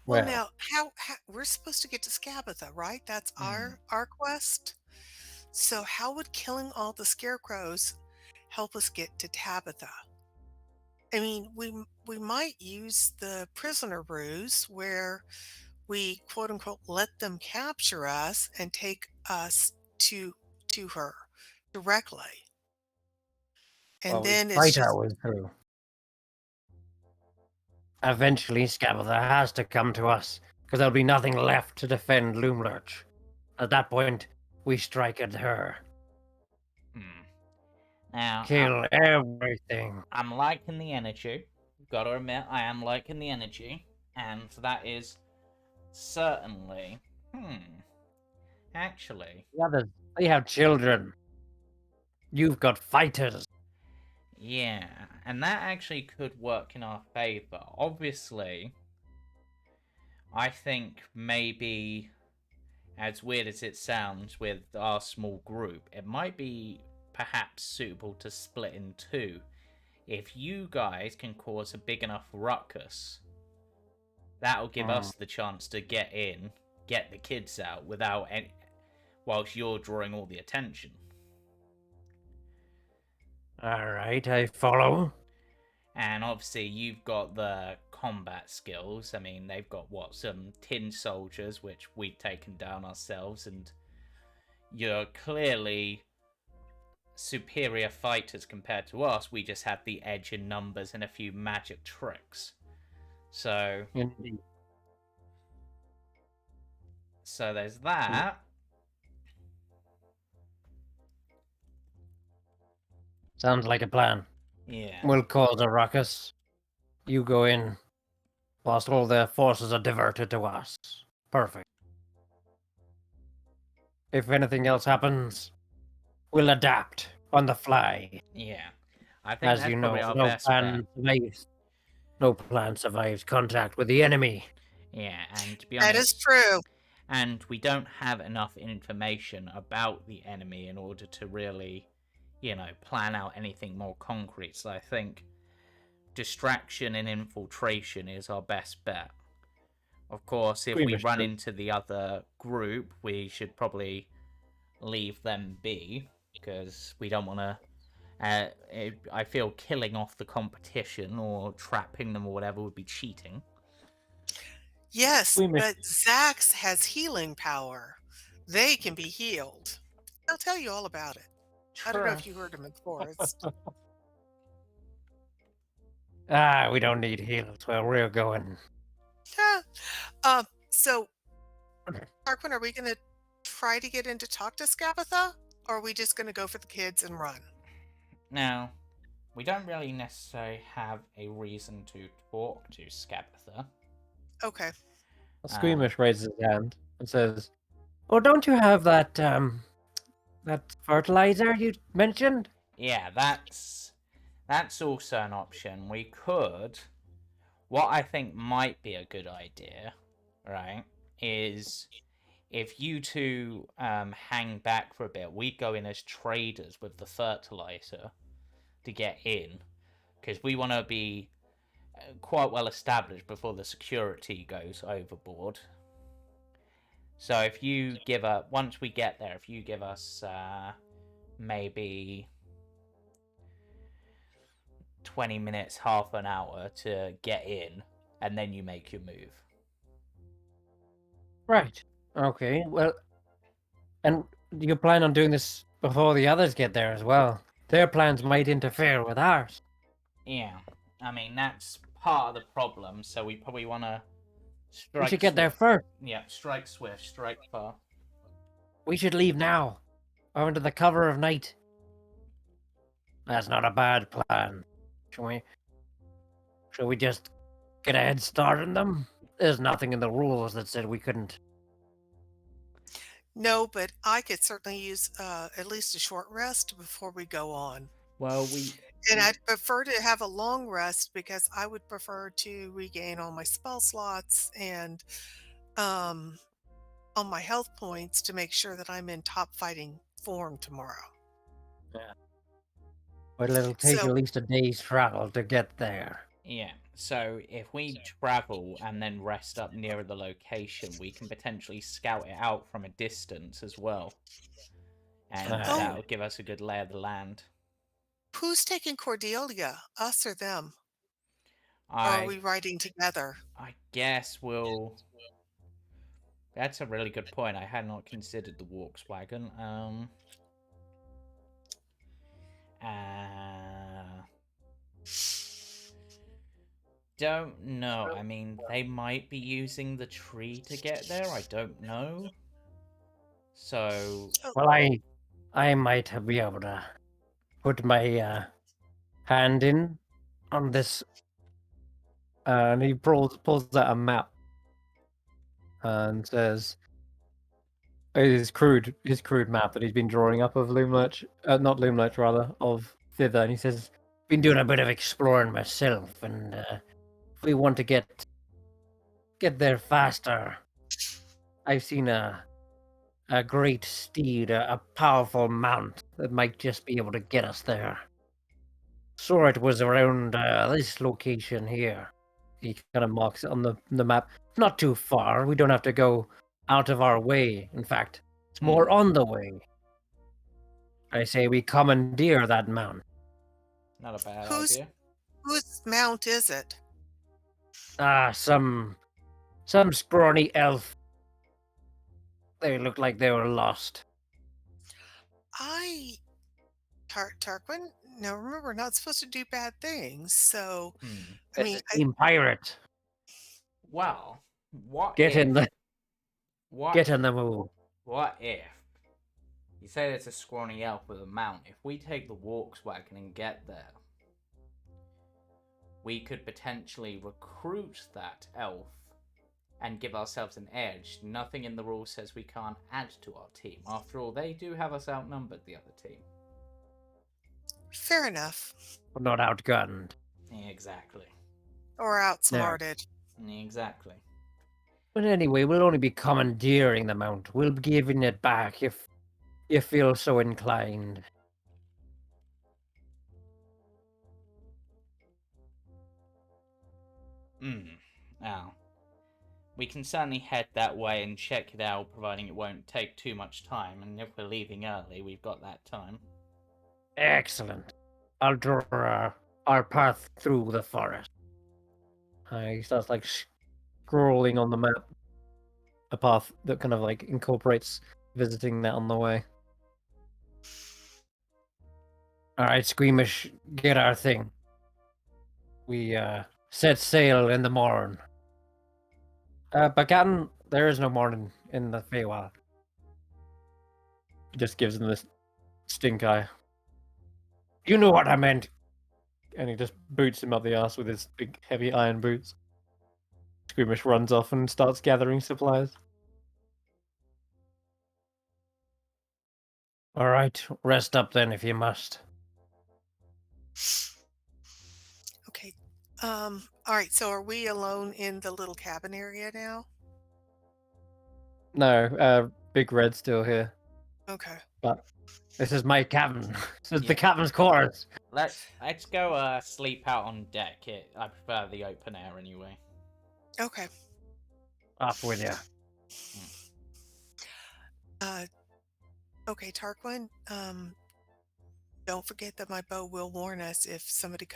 Well, now, how we're supposed to get to Scabatha, right? That's our quest. So how would killing all the scarecrows help us get to Tabitha? I mean, we might use the prisoner ruse where we quote unquote let them capture us and take us to her directly. And Well, we then it's fight our just way through. Eventually, Scabatha has to come to us, because there'll be nothing left to defend Loomlurch. At that point, we strike at her. Hmm. Now, Kill everything. I'm liking the energy. Gotta admit, I am liking the energy. And that is certainly... Actually, The others, they have children. You've got fighters. yeah. And that actually could work in our favor. Obviously, I think maybe, as weird as it sounds with our small group, it might be perhaps suitable to split in two. If you guys can cause a big enough ruckus, that'll give us the chance to get in, get the kids out without any, whilst you're drawing all the attention. Alright, I follow. And obviously you've got the combat skills. I mean, they've got some tin soldiers, which we've taken down ourselves, and you're clearly superior fighters compared to us. We just have the edge in numbers and a few magic tricks. So Indeed. there's that. Sounds like a plan. Yeah. We'll cause a ruckus. You go in, whilst all their forces are diverted to us. Perfect. If anything else happens, we'll adapt on the fly. Yeah. I think As that's you probably know, our no best bet. plan survives. No plan survives contact with the enemy. Yeah, and to be that honest, is true. and we don't have enough information about the enemy in order to really, plan out anything more concrete. So I think distraction and infiltration is our best bet. Of course, if we Squeamish run group. into the other group, we should probably leave them be, because we don't want to. I feel killing off the competition or trapping them or whatever would be cheating. Yes, Squeamish. but Xaxx has healing power. They can be healed. He'll tell you all about it. I don't know if you heard him in the forest. We don't need heals where we're going. Yeah. So, Tarquin, are we going to try to get in to talk to Scabatha? Or are we just going to go for the kids and run? Now, we don't really necessarily have a reason to talk to Scabatha. Okay. Squeamish raises his hand and says, "Oh, don't you have that that fertilizer you mentioned?" Yeah, that's also an option. We could. What I think might be a good idea, right, is if you two hang back for a bit, we go in as traders with the fertilizer to get in, because we want to be quite well established before the security goes overboard. So if you give us, once we get there, if you give us maybe 20 minutes, half an hour to get in, and then you make your move. Right. Okay. Well, and you plan on doing this before the others get there as well. Their plans might interfere with ours. Yeah, I mean, that's part of the problem, so we probably want to strike We should get there swift. first. Yeah, strike swift, strike fast. We should leave now, or under the cover of night. That's not a bad plan. Should we just get a head start on them? There's nothing in the rules that said we couldn't. No, but I could certainly use at least a short rest before we go on. Well, And I'd prefer to have a long rest because I would prefer to regain all my spell slots and all my health points to make sure that I'm in top fighting form tomorrow. Yeah. But it'll take So, at least a day's travel to get there. yeah, so if we travel and then rest up nearer the location, we can potentially scout it out from a distance as well. and Aye. Oh, that'll give us a good lay of the land. who's taking Cordelia? Us or them? Or are I we riding together? I guess we'll. That's a really good point. I had not considered the Volkswagen. Don't know. I mean, they might be using the tree to get there. I don't know. So, Well, I might be able to put my hand in on this, and he pulls out a map and says his crude map that he's been drawing up of Loomlurch, not Loomlurch rather, of Thither, and he says, "Been doing a bit of exploring myself, and if we want to get there faster, I've seen a great steed, a powerful mount that might just be able to get us there. Saw it was around this location here." He kind of marks it on the map. Not too far. We don't have to go out of our way. In fact, it's more on the way. I say we commandeer that mount. not a bad Whose idea. whose mount is it? Some scrawny elf. They look like they were lost. Tarquin? Now remember, we're not supposed to do bad things. So, I It's mean, a team pirate. Well, what Get if? in the What? get in the move. What if? You say it's a scrawny elf with a mount. If we take the Volkswagen and get there, we could potentially recruit that elf and give ourselves an edge. Nothing in the rules says we can't add to our team. After all, they do have us outnumbered, the other team. fair enough. We're not outgunned. Exactly. Or outsmarted. Exactly. But anyway, we'll only be commandeering the mount. We'll be giving it back if you feel so inclined. Now, we can certainly head that way and check it out, providing it won't take too much time. And if we're leaving early, we've got that time. Excellent. I'll draw our path through the forest. He starts like scrolling on the map a path that kind of like incorporates visiting that on the way. All right, Squeamish, get our thing. We set sail in the morn. Bagan, there is no morning in the Feywild. He just gives him this stink eye. You know what I meant. And he just boots him up the ass with his big heavy iron boots. Squeamish runs off and starts gathering supplies. All right, rest up then if you must. Okay. All right. So, are we alone in the little cabin area now? No, Big Red's still here. Okay. But this is my cabin. This is Yeah. the cabin's quarters. Let's go sleep out on deck. I prefer the open air anyway. Okay. Off with you. Okay, Tarquin. Don't forget that my bow will warn us if somebody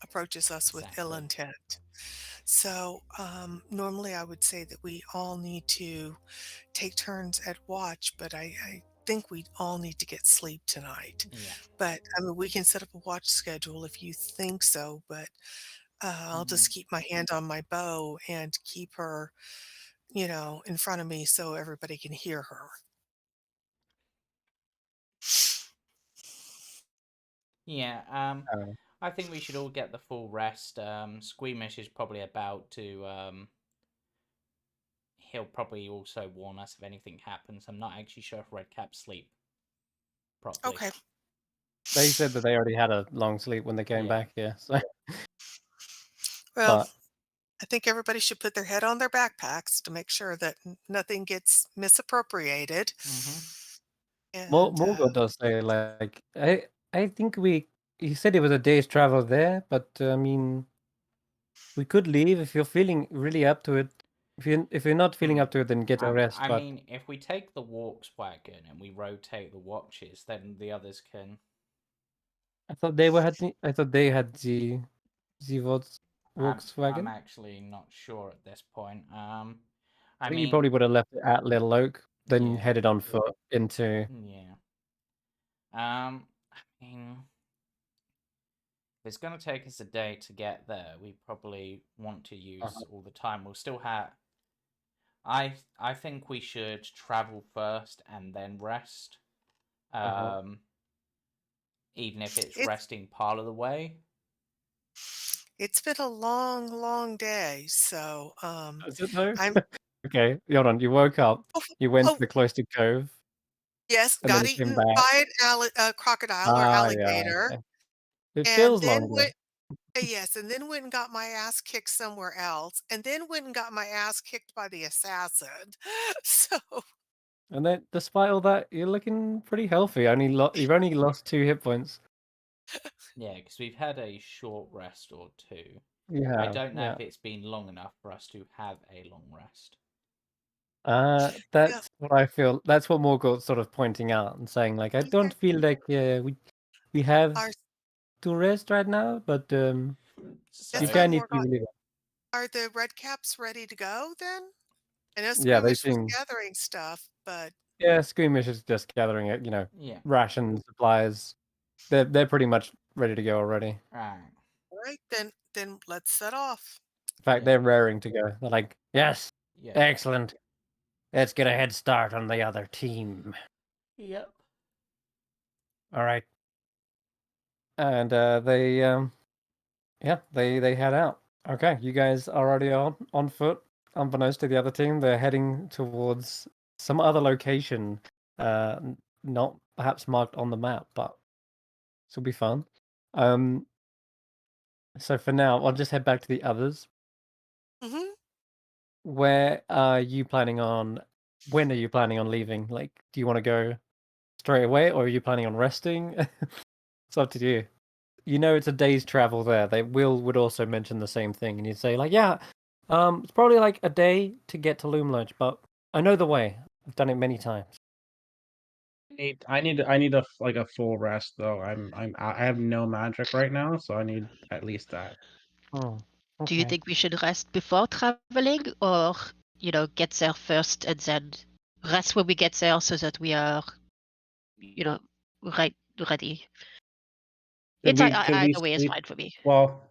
approaches us with ill Exactly. intent. So, normally I would say that we all need to take turns at watch, but I think we all need to get sleep tonight. Yeah. But I mean, we can set up a watch schedule if you think so, but I'll just keep my hand on my bow and keep her, in front of me so everybody can hear her. Yeah. I think we should all get the full rest. Squeamish is probably about to. He'll probably also warn us if anything happens. I'm not actually sure if Redcaps sleep properly. Okay. They said that they already had a long sleep when they came Yeah. back here. So, Well, but I think everybody should put their head on their backpacks to make sure that nothing gets misappropriated. And Morgoth does say like I think he said it was a day's travel there, but I mean we could leave if you're feeling really up to it. If you're not feeling up to it, then get a rest. I But mean, if we take the walks wagon and we rotate the watches, then the others can. I thought they were I thought they had the I'm Volkswagen. actually not sure at this point. I I think you mean, probably would have left it at Little Oak, then yeah, headed on foot into. yeah. I mean, if it's gonna take us a day to get there, we probably want to use all the time. We'll still have. I think we should travel first and then rest. Even if it's It's resting part of the way. it's been a long, long day, so Is it though? I'm Okay, hold on. You woke up, oh, you went to oh the Cloistered Cove, yes, and then got you came eaten back. by a crocodile or Ah, yeah. alligator, Okay. It and feels then longer. went yes, and then went and got my ass kicked somewhere else, and then went and got my ass kicked by the assassin. So And then, despite all that, you're looking pretty healthy. You've only lost 2 hit points. Yeah, because we've had a short rest or two. You I have, don't know yeah. if it's been long enough for us to have a long rest. yeah, That's what I feel. That's what Morgoth's sort of pointing out and saying, like, I don't feel like we have are to rest right now, but you yes, So, can if you Morgott, believe it. are the red caps ready to go then? I know Yeah, they Squeamish was seem. gathering stuff, but Yeah, Squeamish is just gathering it. yeah, Rations, supplies. They're pretty much ready to go already. right. all right, then let's set off. In fact, Yeah, they're raring to go. They're like, yes, yeah. excellent. Let's get a head start on the other team. Yep. All right. And they they head out. Okay, you guys are already on foot. Unbeknownst to the other team, they're heading towards some other location, not perhaps marked on the map, but this will be fun. So for now, I'll just head back to the others. Mhm. Where are you planning on? When are you planning on leaving? Like, do you want to go straight away, or are you planning on resting? It's up to you. You know, it's a day's travel there. They would also mention the same thing, and you'd say like, yeah, it's probably like a day to get to Loomlurch, but I know the way. I've done it many times. I need a full rest though. I have no magic right now, so I need at least that. Oh, Do you okay. think we should rest before traveling, or get there first and then rest when we get there so that we are, ready? Could we could we Either way is sleep? fine for me. Well,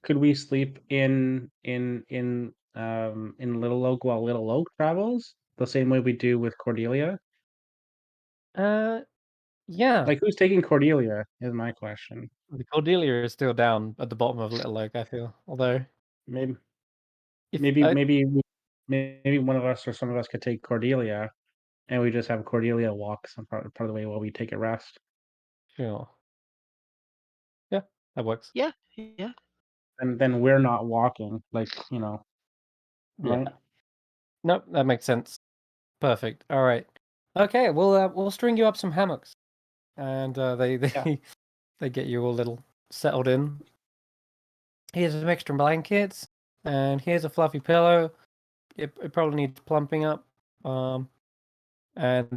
could we sleep in Little Oak while Little Oak travels the same way we do with Cordelia? Uh, yeah. Like, who's taking Cordelia is my question. The Cordelia is still down at the bottom of Little Oak, I feel. Although, Maybe if maybe maybe maybe one of us or some of us could take Cordelia, and we just have Cordelia walk some part of the way while we take a rest. sure, yeah, that works. Yeah, yeah. And then we're not walking, like, Yeah, right? nope, that makes sense. Perfect. All right. Okay, we'll string you up some hammocks, and they Yeah. they get you all little settled in. Here's some extra blankets, and here's a fluffy pillow. It probably needs plumping up. And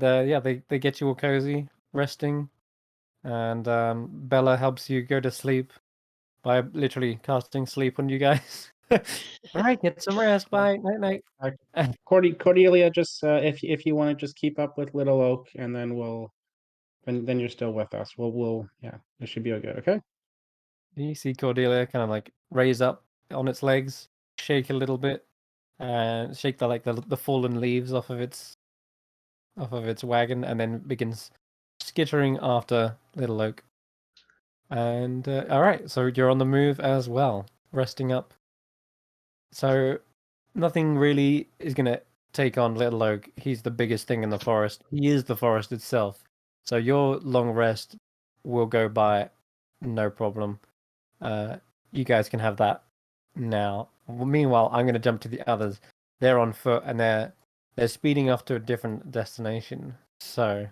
yeah, they get you all cozy, resting, and Bella helps you go to sleep by literally casting sleep on you guys. All right, get some rest. Bye. Night Uh, night. Cordelia, just if you want to just keep up with Little Oak, and then then you're still with us. Yeah, it should be okay. Okay. You see Cordelia kind of like raise up on its legs, shake a little bit, and shake the fallen leaves off of its wagon, and then begins skittering after Little Oak. And all right, so you're on the move as well, resting up. So nothing really is gonna take on Little Oak. He's the biggest thing in the forest. He is the forest itself. So your long rest will go by no problem. You guys can have that now. Well, meanwhile, I'm gonna jump to the others. They're on foot and they're speeding off to a different destination. So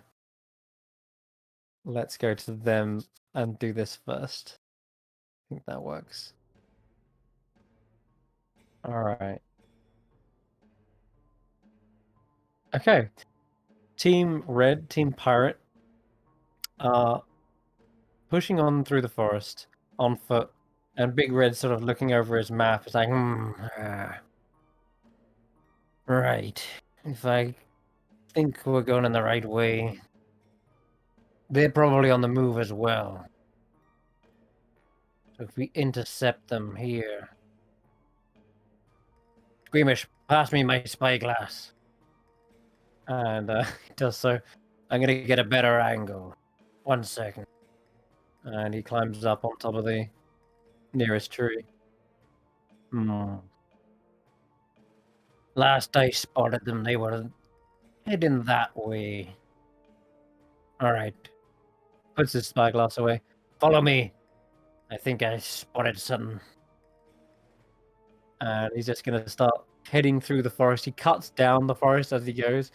let's go to them and do this first. I think that works. All right. Okay. Team Red, Team Pirate, are pushing on through the forest on foot, and Big Red sort of looking over his map is like, right. If I think we're going in the right way, they're probably on the move as well. So if we intercept them here... Squeamish, pass me my spyglass. And he does so. I'm going to get a better angle. 1 second. And he climbs up on top of the nearest tree. Last I spotted them, they were heading that way. Alright. Puts his spyglass away. Follow me. I think I spotted something. And he's just going to start heading through the forest. He cuts down the forest as he goes.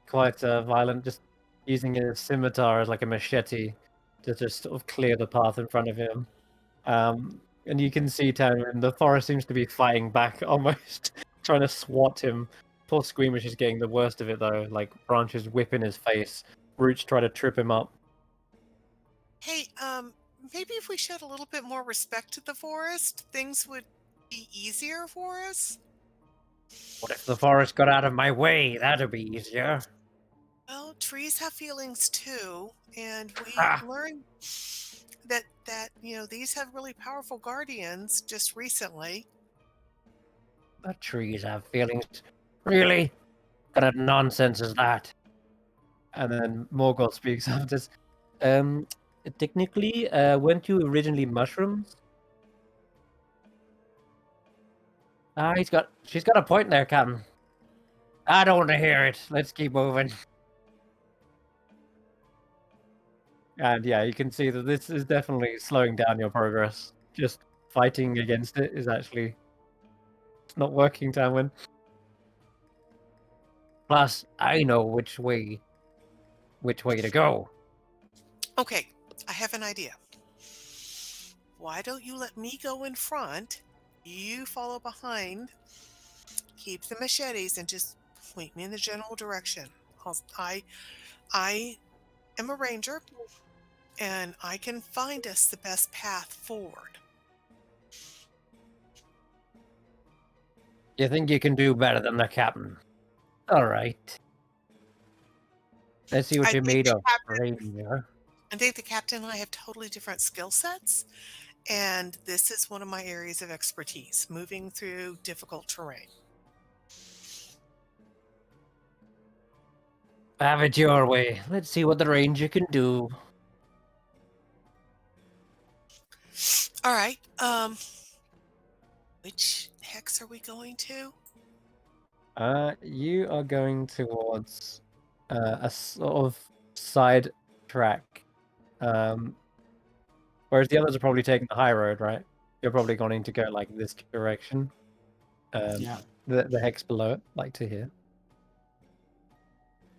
Quite violent, just using his scimitar as like a machete to just sort of clear the path in front of him. And you can see Tanwen, the forest seems to be fighting back almost, trying to swat him. Poor Squeamish is getting the worst of it though, like branches whip in his face, roots try to trip him up. Hey, maybe if we showed a little bit more respect to the forest, things would be easier for us? What if the forest got out of my way? That'd be easier. Well, trees have feelings too, and we Ah. learned that these have really powerful guardians just recently. But trees have feelings. Really? What kind of nonsense is that? And then Morgoth speaks up, just, technically, weren't you originally mushrooms? She's got a point there, Captain. I don't want to hear it. Let's keep moving. And yeah, you can see that this is definitely slowing down your progress. Just fighting against it is actually not working, Tanwen. Plus, I know which way to go. Okay, I have an idea. Why don't you let me go in front? You follow behind, keep the machetes, and just point me in the general direction. I am a ranger, and I can find us the best path forward. You think you can do better than the captain? All right. Let's see what I you're think made the of, captain- ranger. I think the captain and I have totally different skill sets, and this is one of my areas of expertise, moving through difficult terrain. Have it your way. Let's see what the ranger can do. All right. Which hex are we going to? You are going towards a sort of side track. Whereas the others are probably taking the high road, right? You're probably going to go like this direction. Yeah. The hex below it, like to here.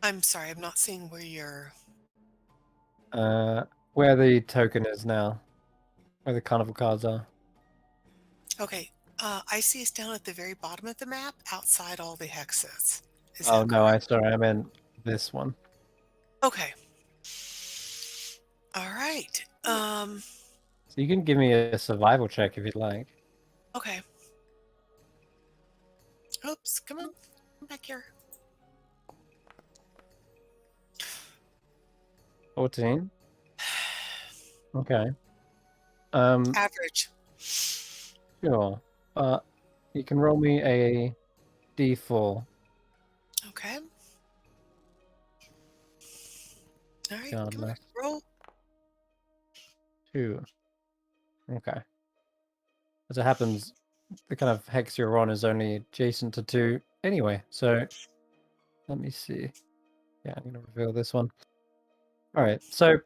I'm sorry, I'm not seeing where you're. Where the token is now. Where the carnival cards are. Okay. I see us down at the very bottom of the map, outside all the hexes. Is Oh that no, correct? sorry, I meant this one. Okay. All right. So you can give me a survival check if you'd like. Okay. Oops, come on. Come back here. 14. Okay. Average. Sure. You can roll me a d4. Okay. All right. Come on. Regardless. Roll. 2. Okay. As it happens, the kind of hex you're on is only adjacent to 2 anyway, so let me see. Yeah, I'm going to reveal this one. Alright, so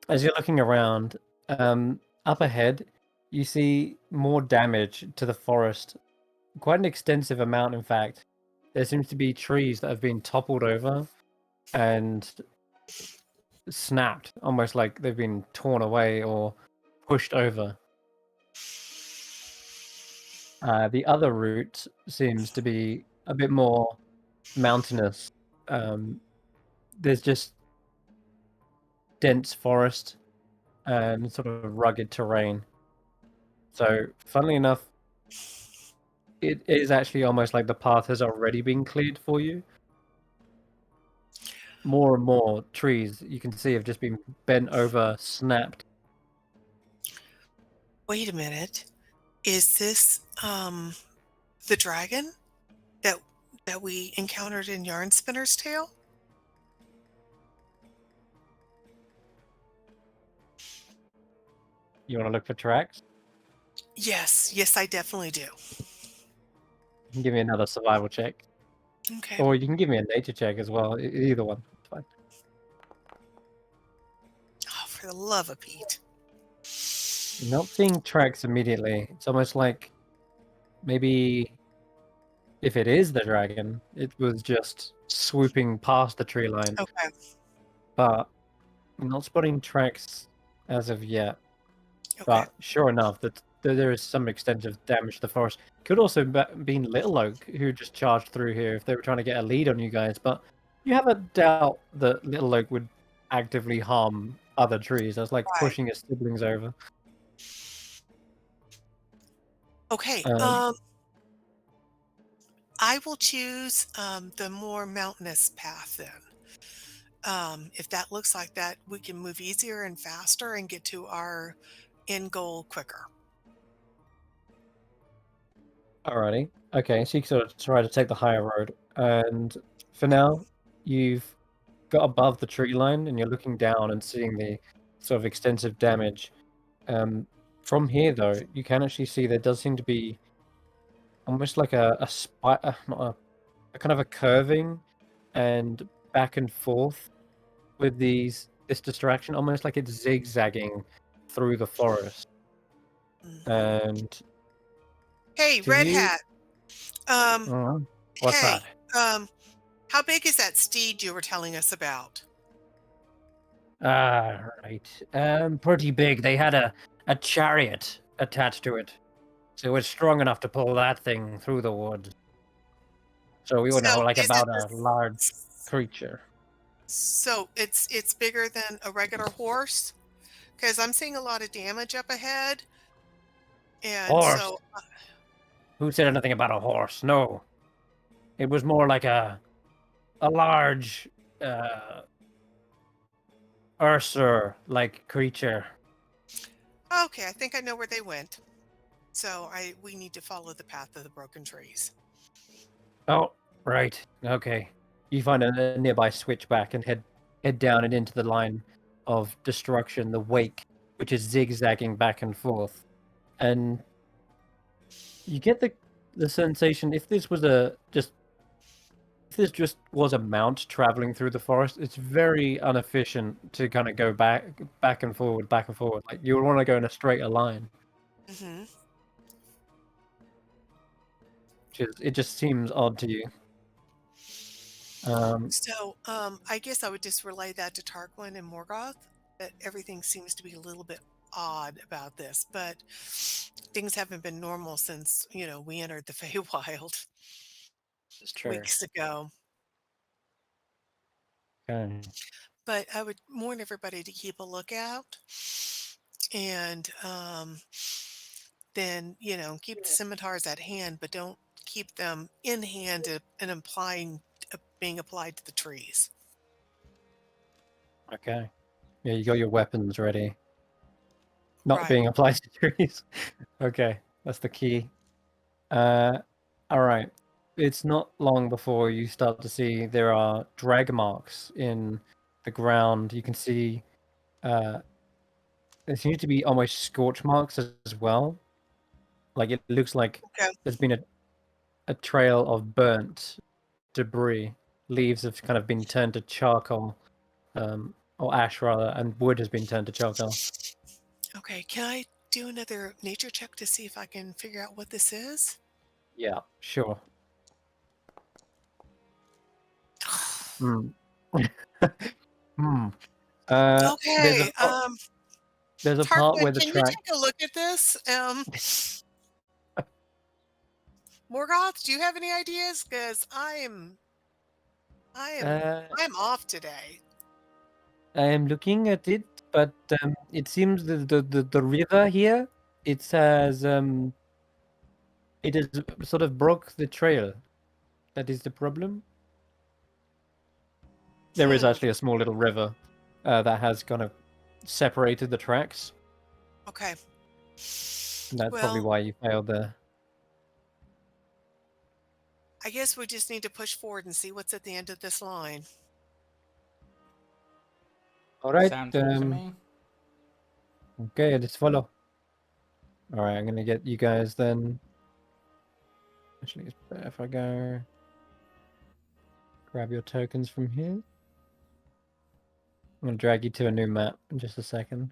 as you're looking around, up ahead, you see more damage to the forest. Quite an extensive amount, in fact. There seems to be trees that have been toppled over and snapped, almost like they've been torn away or pushed over. The other route seems to be a bit more mountainous there's just dense forest and sort of rugged terrain. So, funnily enough, it is actually almost like the path has already been cleared for you. More and more trees you can see have just been bent over, snapped. Wait a minute. Is this the dragon that we encountered in Yarn Spinner's Tale? You want to look for tracks? Yes, I definitely do. You can give me another survival check. Okay. Or you can give me a nature check as well. Either one. It's fine. Oh, for the love of Pete. You're not seeing tracks immediately. It's almost like maybe if it is the dragon, it was just swooping past the tree line. Okay. But I'm not spotting tracks as of yet. Okay. But sure enough, that there is some extent of damage to the forest. Could also been Little Oak who just charged through here if they were trying to get a lead on you guys. But you have a doubt that Little Oak would actively harm other trees. That's like Right. pushing his siblings over. Okay. I will choose the more mountainous path then. If that looks like that, we can move easier and faster and get to our end goal quicker. Alrighty. Okay, so you can sort of try to take the higher road. And for now, you've got above the tree line and you're looking down and seeing the sort of extensive damage. From here, though, you can actually see there does seem to be almost like a kind of a curving and back and forth with this distraction, almost like it's zigzagging through the forest. And Hey, to Red you, Hat. What's Hey, that? how big is that steed you were telling us about? Right. Pretty big. They had a chariot attached to it. So it was strong enough to pull that thing through the woods. So we would know So like is it about a the large creature. So it's bigger than a regular horse? Because I'm seeing a lot of damage up ahead. And Horse? so Who said anything about a horse? No. It was more like a large Ursa-like creature. okay, I think I know where they went. So we need to follow the path of the broken trees. Oh, right. Okay. You find a nearby switchback and head down and into the line of destruction, the wake, which is zigzagging back and forth. And you get the sensation if this was just was a mount traveling through the forest, it's very inefficient to kind of go back and forward, back and forward. Like you would want to go in a straighter line. Mm-hmm. It just seems odd to you. So I guess I would just relay that to Tarquin and Morgoth, that everything seems to be a little bit odd about this, but things haven't been normal since, we entered the Feywild It's true. weeks ago. Okay. But I would warn everybody to keep a lookout and then, keep the scimitars at hand, but don't keep them in hand and being applied to the trees. Okay. Yeah, you got your weapons ready. Not Right. being applied to trees. Okay, that's the key. All right. It's not long before you start to see there are drag marks in the ground. You can see there seems to be almost scorch marks as well. Like it looks like Okay. there's been a trail of burnt debris. Leaves have kind of been turned to charcoal, or ash rather, and wood has been turned to charcoal. Okay. Can I do another nature check to see if I can figure out what this is? Yeah, sure. Hmm. Hmm. Okay. There's a part Tarquin, where the can you track. take a look at this? Morgoth, do you have any ideas? Because I'm I'm off today. I am looking at it, but it seems the river here, it has it has sort of broke the trail. That is the problem. There is actually a small little river that has kind of separated the tracks. Okay. And that's probably why you failed there. I guess we just need to push forward and see what's at the end of this line. All right. Sounds good to me. Okay, let's follow. All right, I'm gonna get you guys then. Actually, it's better if I go grab your tokens from here. I'm gonna drag you to a new map in just a second.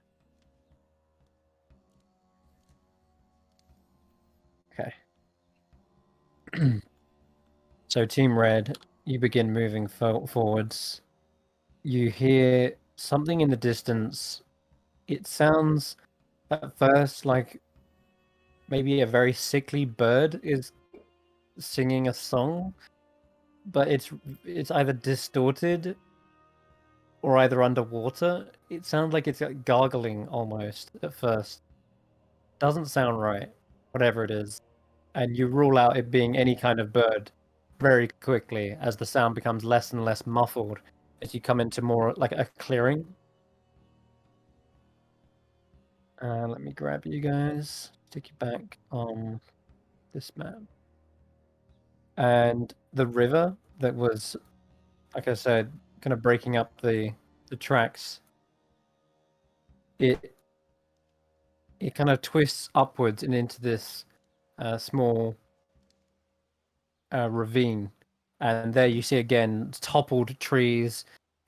Okay. So Team Red, you begin moving forwards. You hear something in the distance. It sounds at first like maybe a very sickly bird is singing a song, but it's either distorted or either underwater. It sounds like it's like gargling almost at first. Doesn't sound right, whatever it is. And you rule out it being any kind of bird very quickly as the sound becomes less and less muffled as you come into more like a clearing. Let me grab you guys, stick you back on this map. And the river that was, like I said, kind of breaking up the tracks, it kind of twists upwards and into this small ravine. And there you see again toppled trees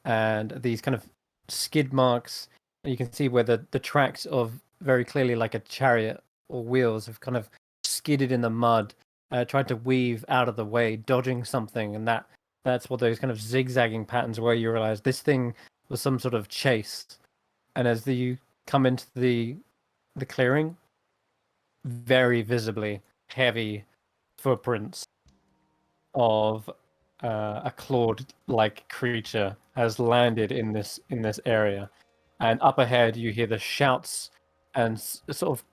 and these kind of skid marks. And you can see where the tracks of very clearly like a chariot or wheels have kind of skidded in the mud, tried to weave out of the way, dodging something. And that's what those kind of zigzagging patterns were. You realize this thing was some sort of chase. And as you come into the clearing, very visibly heavy footprints of a clawed-like creature has landed in this area, and up ahead you hear the shouts and sort of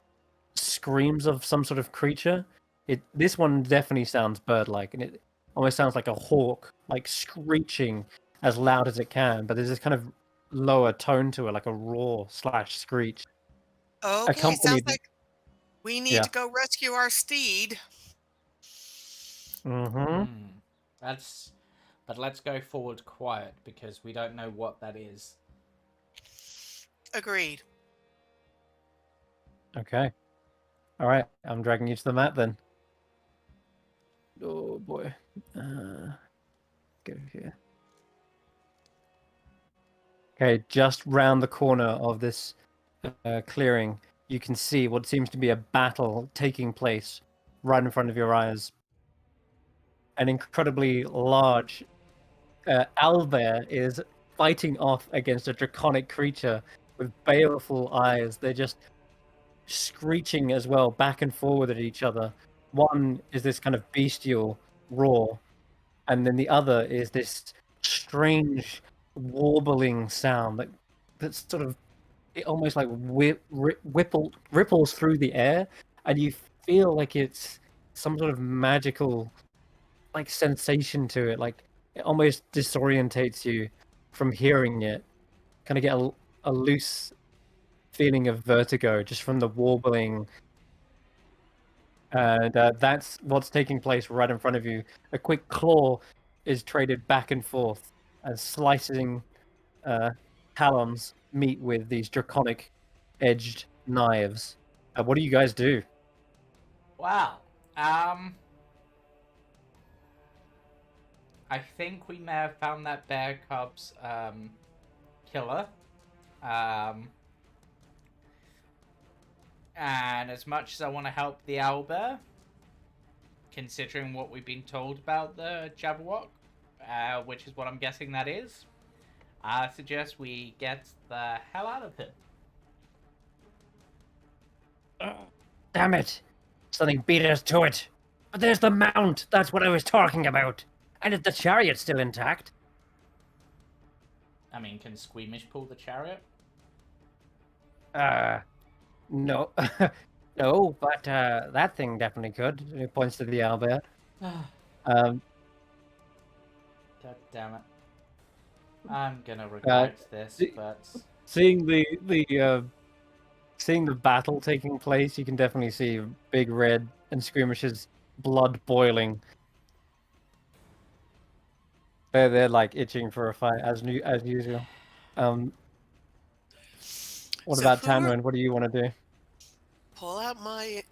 screams of some sort of creature. This one definitely sounds bird-like, and it almost sounds like a hawk, like screeching as loud as it can. But there's this kind of lower tone to it, like a roar/screech. Okay, sounds Accompanied, like we need yeah. to go rescue our steed. But let's go forward quiet because we don't know what that is. Agreed. Okay. All right, I'm dragging you to the map then. Oh boy. Go here. Okay, just round the corner of this clearing, you can see what seems to be a battle taking place right in front of your eyes. An incredibly large owlbear is fighting off against a draconic creature with baleful eyes. They're just screeching as well, back and forward at each other. One is this kind of bestial roar, and then the other is this strange warbling sound that sort of it almost like ripples through the air, and you feel like it's some sort of magical like sensation to it. Like it almost disorientates you from hearing it. Kind of get a loose feeling of vertigo just from the warbling. And that's what's taking place right in front of you. A quick claw is traded back and forth as slicing talons meet with these draconic edged knives. What do you guys do? Wow. I think we may have found that bear cub's killer. And as much as I want to help the owlbear, considering what we've been told about the Jabberwock, which is what I'm guessing that is, I suggest we get the hell out of here. Damn it! Something beat us to it. But there's the mount. That's what I was talking about. And if the chariot's still intact, can Squeamish pull the chariot? No. No, but that thing definitely could. He points to the owlbear. God damn it. I'm gonna regret this, see- but Seeing seeing the battle taking place, you can definitely see Big Red and Squeamish's blood boiling. They're like itching for a fight as usual. What So about who are- Tanwen? What do you want to do? Pull out my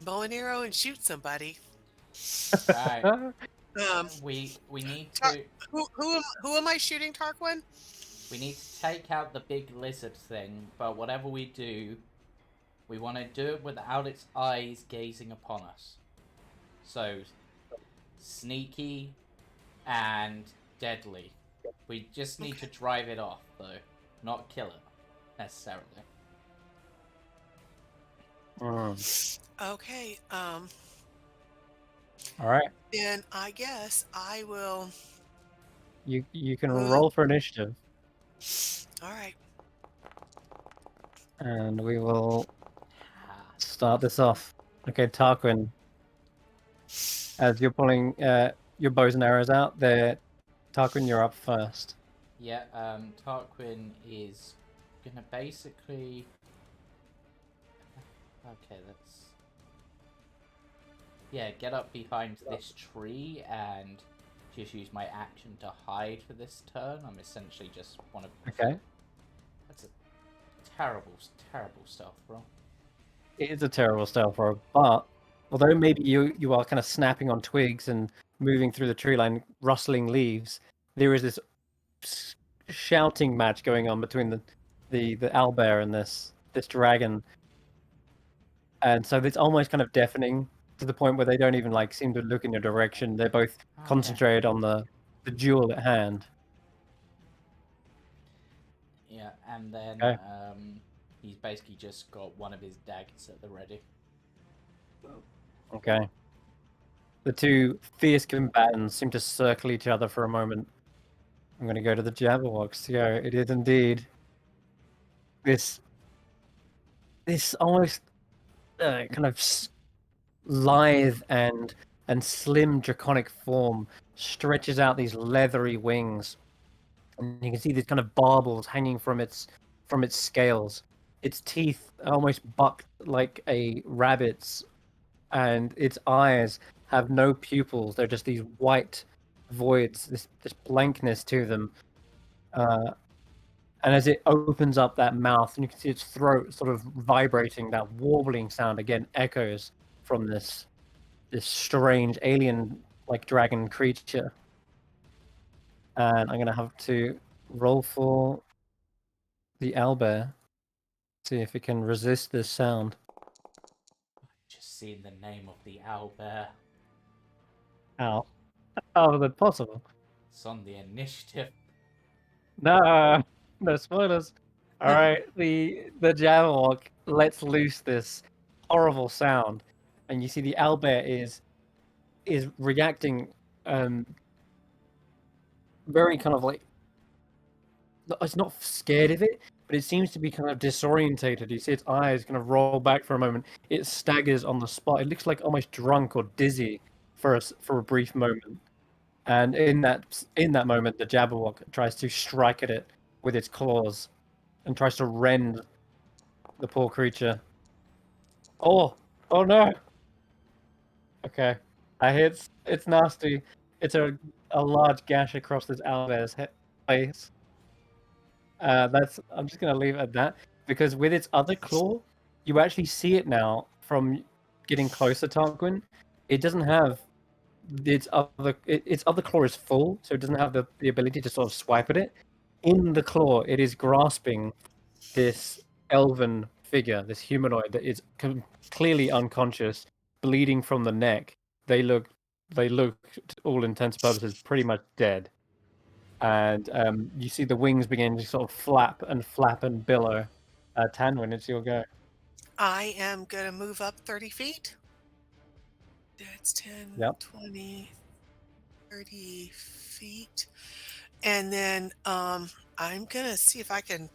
bow and arrow and shoot somebody. right. Um, We need Tar- to who am I shooting, Tarquin? we need to take out the big lizard thing, but whatever we do, we want to do it without its eyes gazing upon us. So sneaky and deadly. We just need to drive it off, though, not kill it necessarily. Okay. All right. Then I guess I will. You can roll for initiative, All right. and we will start this off. Okay, Tarquin, as you're pulling your bows and arrows out, there, Tarquin, you're up first. Yeah, Tarquin is gonna basically. Okay, let's. Yeah, get up behind this tree and just use my action to hide for this turn. I'm essentially just want to. Okay. That's a terrible stealth roll. It is a terrible stealth roll, but although maybe you are kind of snapping on twigs and moving through the tree line, rustling leaves, there is this shouting match going on between the owlbear and this dragon, and so it's almost kind of deafening to the point where they don't even like seem to look in your direction. They're both concentrated on the duel at hand. Yeah, and then Okay. he's basically just got one of his daggers at the ready. Okay. The two fierce combatants seem to circle each other for a moment. I'm going to go to the Jabberwocks. Yeah, it is indeed this almost kind of lithe and slim draconic form stretches out these leathery wings, and you can see these kind of barbels hanging from its scales. Its teeth are almost bucked like a rabbit's, and its eyes have no pupils. They're just these white voids, this blankness to them. And as it opens up that mouth, and you can see its throat sort of vibrating, that warbling sound again echoes from this strange alien like dragon creature. And I'm gonna have to roll for the owlbear, see if it can resist this sound. Just seeing the name of the owlbear. How? How is it possible? It's on the initiative. No, no spoilers. All right, the Jabberwock lets loose this horrible sound, and you see the owlbear is reacting very kind of like, it's not scared of it, but it seems to be kind of disorientated. You see its eyes kind of roll back for a moment. It staggers on the spot. It looks like almost drunk or dizzy for a brief moment. And in that moment, the Jabberwock tries to strike at it with its claws and tries to rend the poor creature. Oh no! Okay, I hit. It's nasty. It's a large gash across this owlbear's face. I'm just gonna leave it at that, because with its other claw, you actually see it now from getting closer, Tarquin. It doesn't have its other claw is full, so it doesn't have the ability to sort of swipe at it. In the claw, it is grasping this elven figure, this humanoid that is clearly unconscious, bleeding from the neck. They look, to all intents and purposes, pretty much dead. And you see the wings begin to sort of flap and billow. Tanwen, it's your go. I am going to move up 30 feet. That's 10, Yep. 20, 30 feet. And then I'm going to see if I can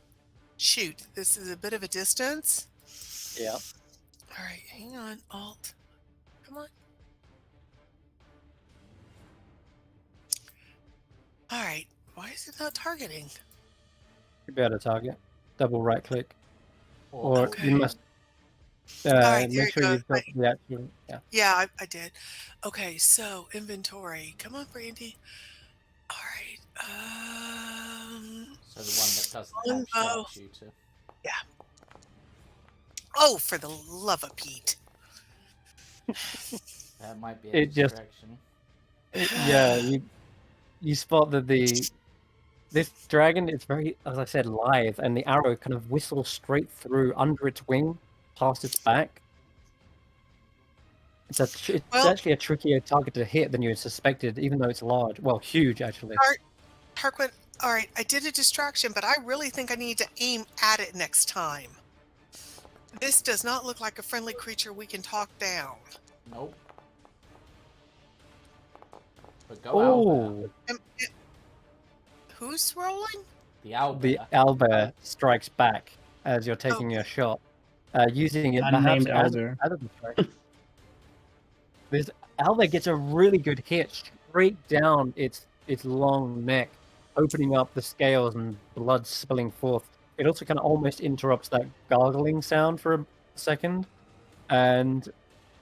shoot. This is a bit of a distance. Yeah. All right, hang on. Alt. Come on. All right. Why is it not targeting? You'll be able to target. Double right click. Or Okay. you must All right, there make you sure go. you've got the actual. Yeah. Yeah, I did. Okay, so inventory. Come on, Brandee. All right. So the one that doesn't have longbow. sharpshooter. Yeah. Oh, for the love of Pete. That might be a It just- distraction. Yeah. You spot that this dragon is very, as I said, lithe, and the arrow kind of whistles straight through under its wing, past its back. It's Well- actually a trickier target to hit than you had suspected, even though it's large. Well, huge actually. Tarquin, all right, I did a distraction, but I really think I need to aim at it next time. This does not look like a friendly creature we can talk down. Nope. But go out Oh, Who's rolling? The owl. the owlbear strikes back as you're taking your shot, using it perhaps Unnamed as elder. a strike. This owlbear gets a really good hit straight down its long neck, opening up the scales and blood spilling forth. It also kind of almost interrupts that gargling sound for a second, and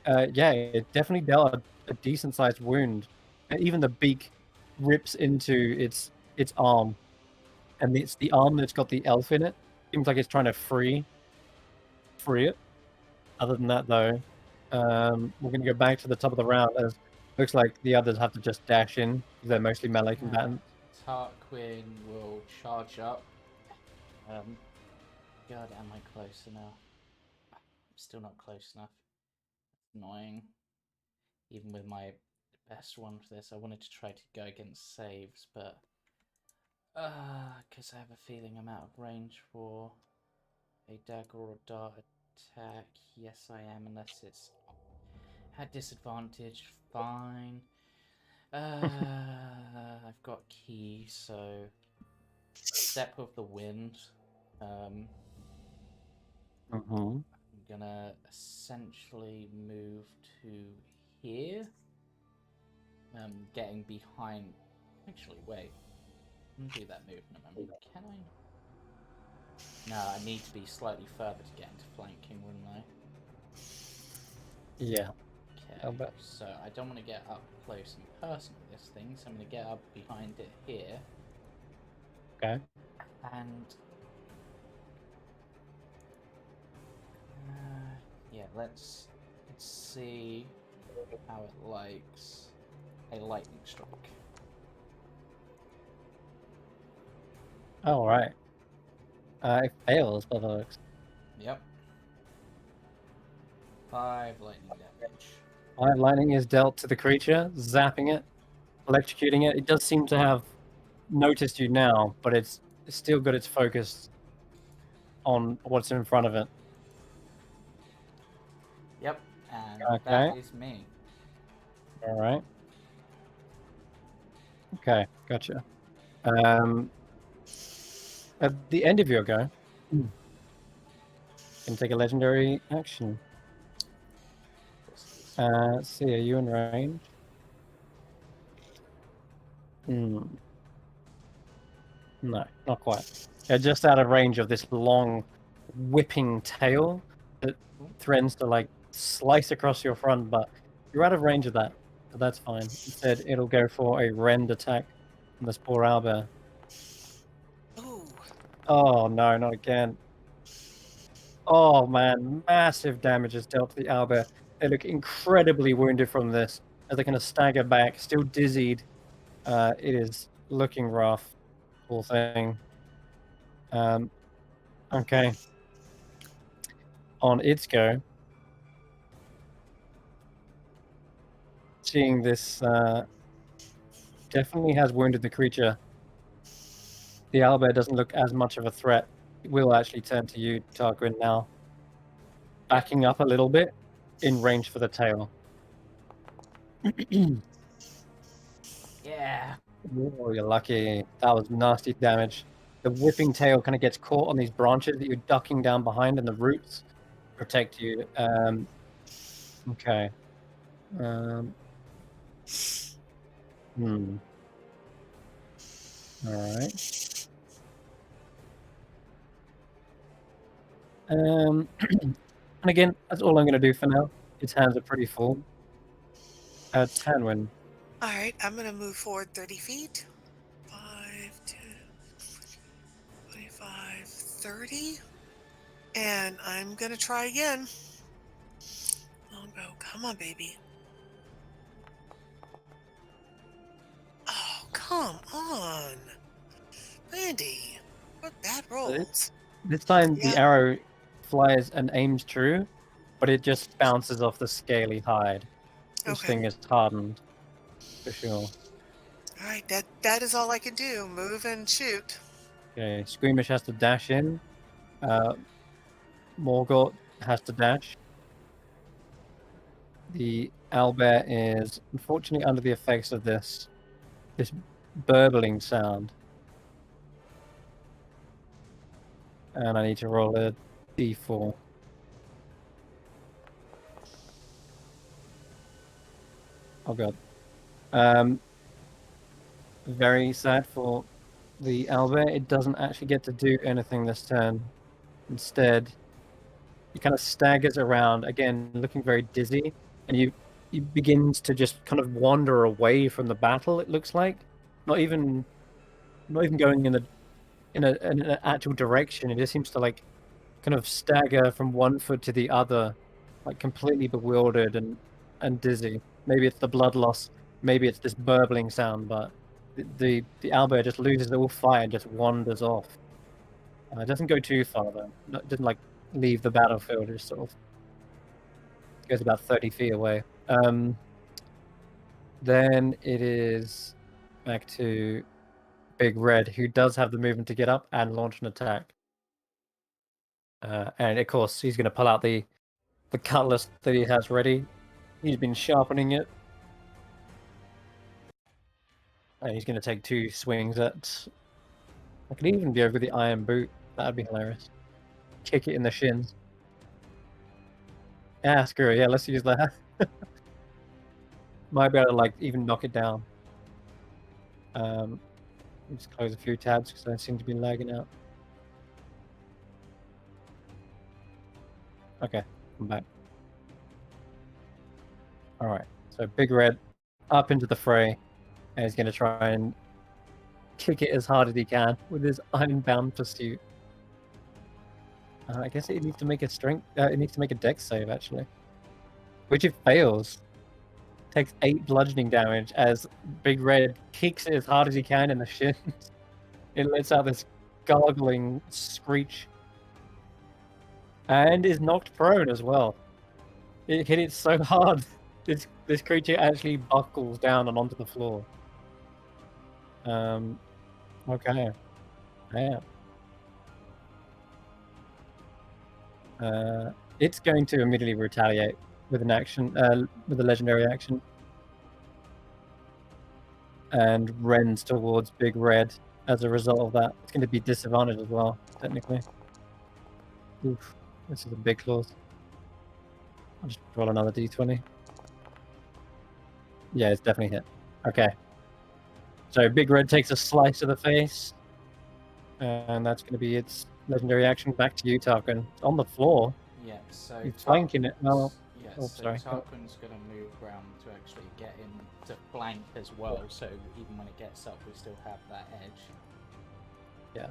yeah, it definitely dealt a decent sized wound. And even the beak rips into its arm, and it's the arm that's got the elf in it. Seems like it's trying to free it. Other than that, though, we're going to go back to the top of the round, as looks like the others have to just dash in. They're mostly melee combatants. Tarquin will charge up. God, am I close enough? I'm still not close enough. That's annoying. Even with my best one for this, I wanted to try to go against saves, but because I have a feeling I'm out of range for a dagger or dart attack. Yes, I am, unless it's at disadvantage. Fine. I've got key, so step of the wind. I'm gonna essentially move to here. Getting behind. Actually, wait. I'm gonna do that move in a moment. Can I? No, I need to be slightly further to get into flanking, wouldn't I? Yeah. I'll Okay. bet. So I don't want to get up close and personal with this thing, so I'm gonna get up behind it here. Okay. And yeah, let's see how it likes a lightning strike. All right. It fails by the looks. Yep. 5 lightning damage. 5 lightning is dealt to the creature, zapping it, electrocuting it. It does seem to have noticed you now, but it's still got its focus on what's in front of it. Yep, and Okay. that is me. All right. Okay, gotcha. At the end of your go, you can take a legendary action. Let's see, are you in range? No, not quite. You're just out of range of this long, whipping tail that threatens to like slice across your front, but you're out of range of that. So that's fine. Instead, it'll go for a rend attack on this poor owlbear. Ooh. Oh no, not again. Oh man, massive damage is dealt to the owlbear. They look incredibly wounded from this as they kind of stagger back, still dizzied. It is looking rough, poor thing. Okay. On its go, seeing this definitely has wounded the creature. The owlbear doesn't look as much of a threat. It will actually turn to you, Tarquin, now. Backing up a little bit in range for the tail. Yeah. Oh, you're lucky. That was nasty damage. The whipping tail kind of gets caught on these branches that you're ducking down behind, and the roots protect you. Okay. All right. And again, that's all I'm going to do for now. His hands are pretty full. Tanwen. All right, I'm going to move forward 30 feet. 5, 10, 25, 30. And I'm going to try again. Longbow, come on, baby. Oh, come on. Brandee, what bad rolls. This time the Yeah. arrow flies and aims true, but it just bounces off the scaly hide. This Okay. thing is hardened, for sure. All right, that is all I can do. Move and shoot. Okay, Squeamish has to dash in. Morgort has to dash. The owlbear is unfortunately under the effects of this burbling sound. And I need to roll a d4. Oh god. Very sad for the owlbear. It doesn't actually get to do anything this turn. Instead, he kind of staggers around, again, looking very dizzy, and he begins to just kind of wander away from the battle, it looks like. Not even going in an actual direction. It just seems to like kind of stagger from one foot to the other, like completely bewildered and dizzy. Maybe it's the blood loss, maybe it's this burbling sound, but the owlbear just loses all fight and just wanders off. It doesn't go too far though. It doesn't like leave the battlefield. It just sort of goes about 30 feet away. Then it is back to Big Red, who does have the movement to get up and launch an attack. And of course, he's going to pull out the cutlass that he has ready. He's been sharpening it. And he's going to take 2 swings at... I could even go with the iron boot. That'd be hilarious. Kick it in the shins. Yeah, screw it. Yeah, let's use that. Might be able to like even knock it down. Just close a few tabs because I seem to be lagging out. Okay, I'm back. Alright, so Big Red up into the fray, and he's going to try and kick it as hard as he can with his ironbound pursuit. I guess it needs to make a strength. It needs to make a dex save actually, which it fails. Takes 8 bludgeoning damage as Big Red kicks it as hard as he can in the shins. It lets out this gargling screech, and is knocked prone as well. It hit it so hard, this creature actually buckles down and onto the floor. Okay, yeah. It's going to immediately retaliate with an action, with a legendary action, and rends towards Big Red. As a result of that, it's going to be disadvantaged as well, technically. Oof, this is a big clause. I'll just roll another d20. Yeah, it's definitely hit. Okay. So Big Red takes a slice of the face, and that's going to be its legendary action. Back to you, Tarquin. It's on the floor. Yeah, so He's flanking it. No. Yeah, Oh, so sorry. Tarquin's going to move around to actually get him to flank as well, so even when it gets up, we still have that edge. Yeah.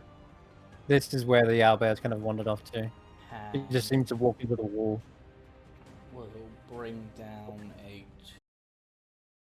This is where the owlbear's kind of wandered off to. He just seems to walk into the wall. We'll bring down a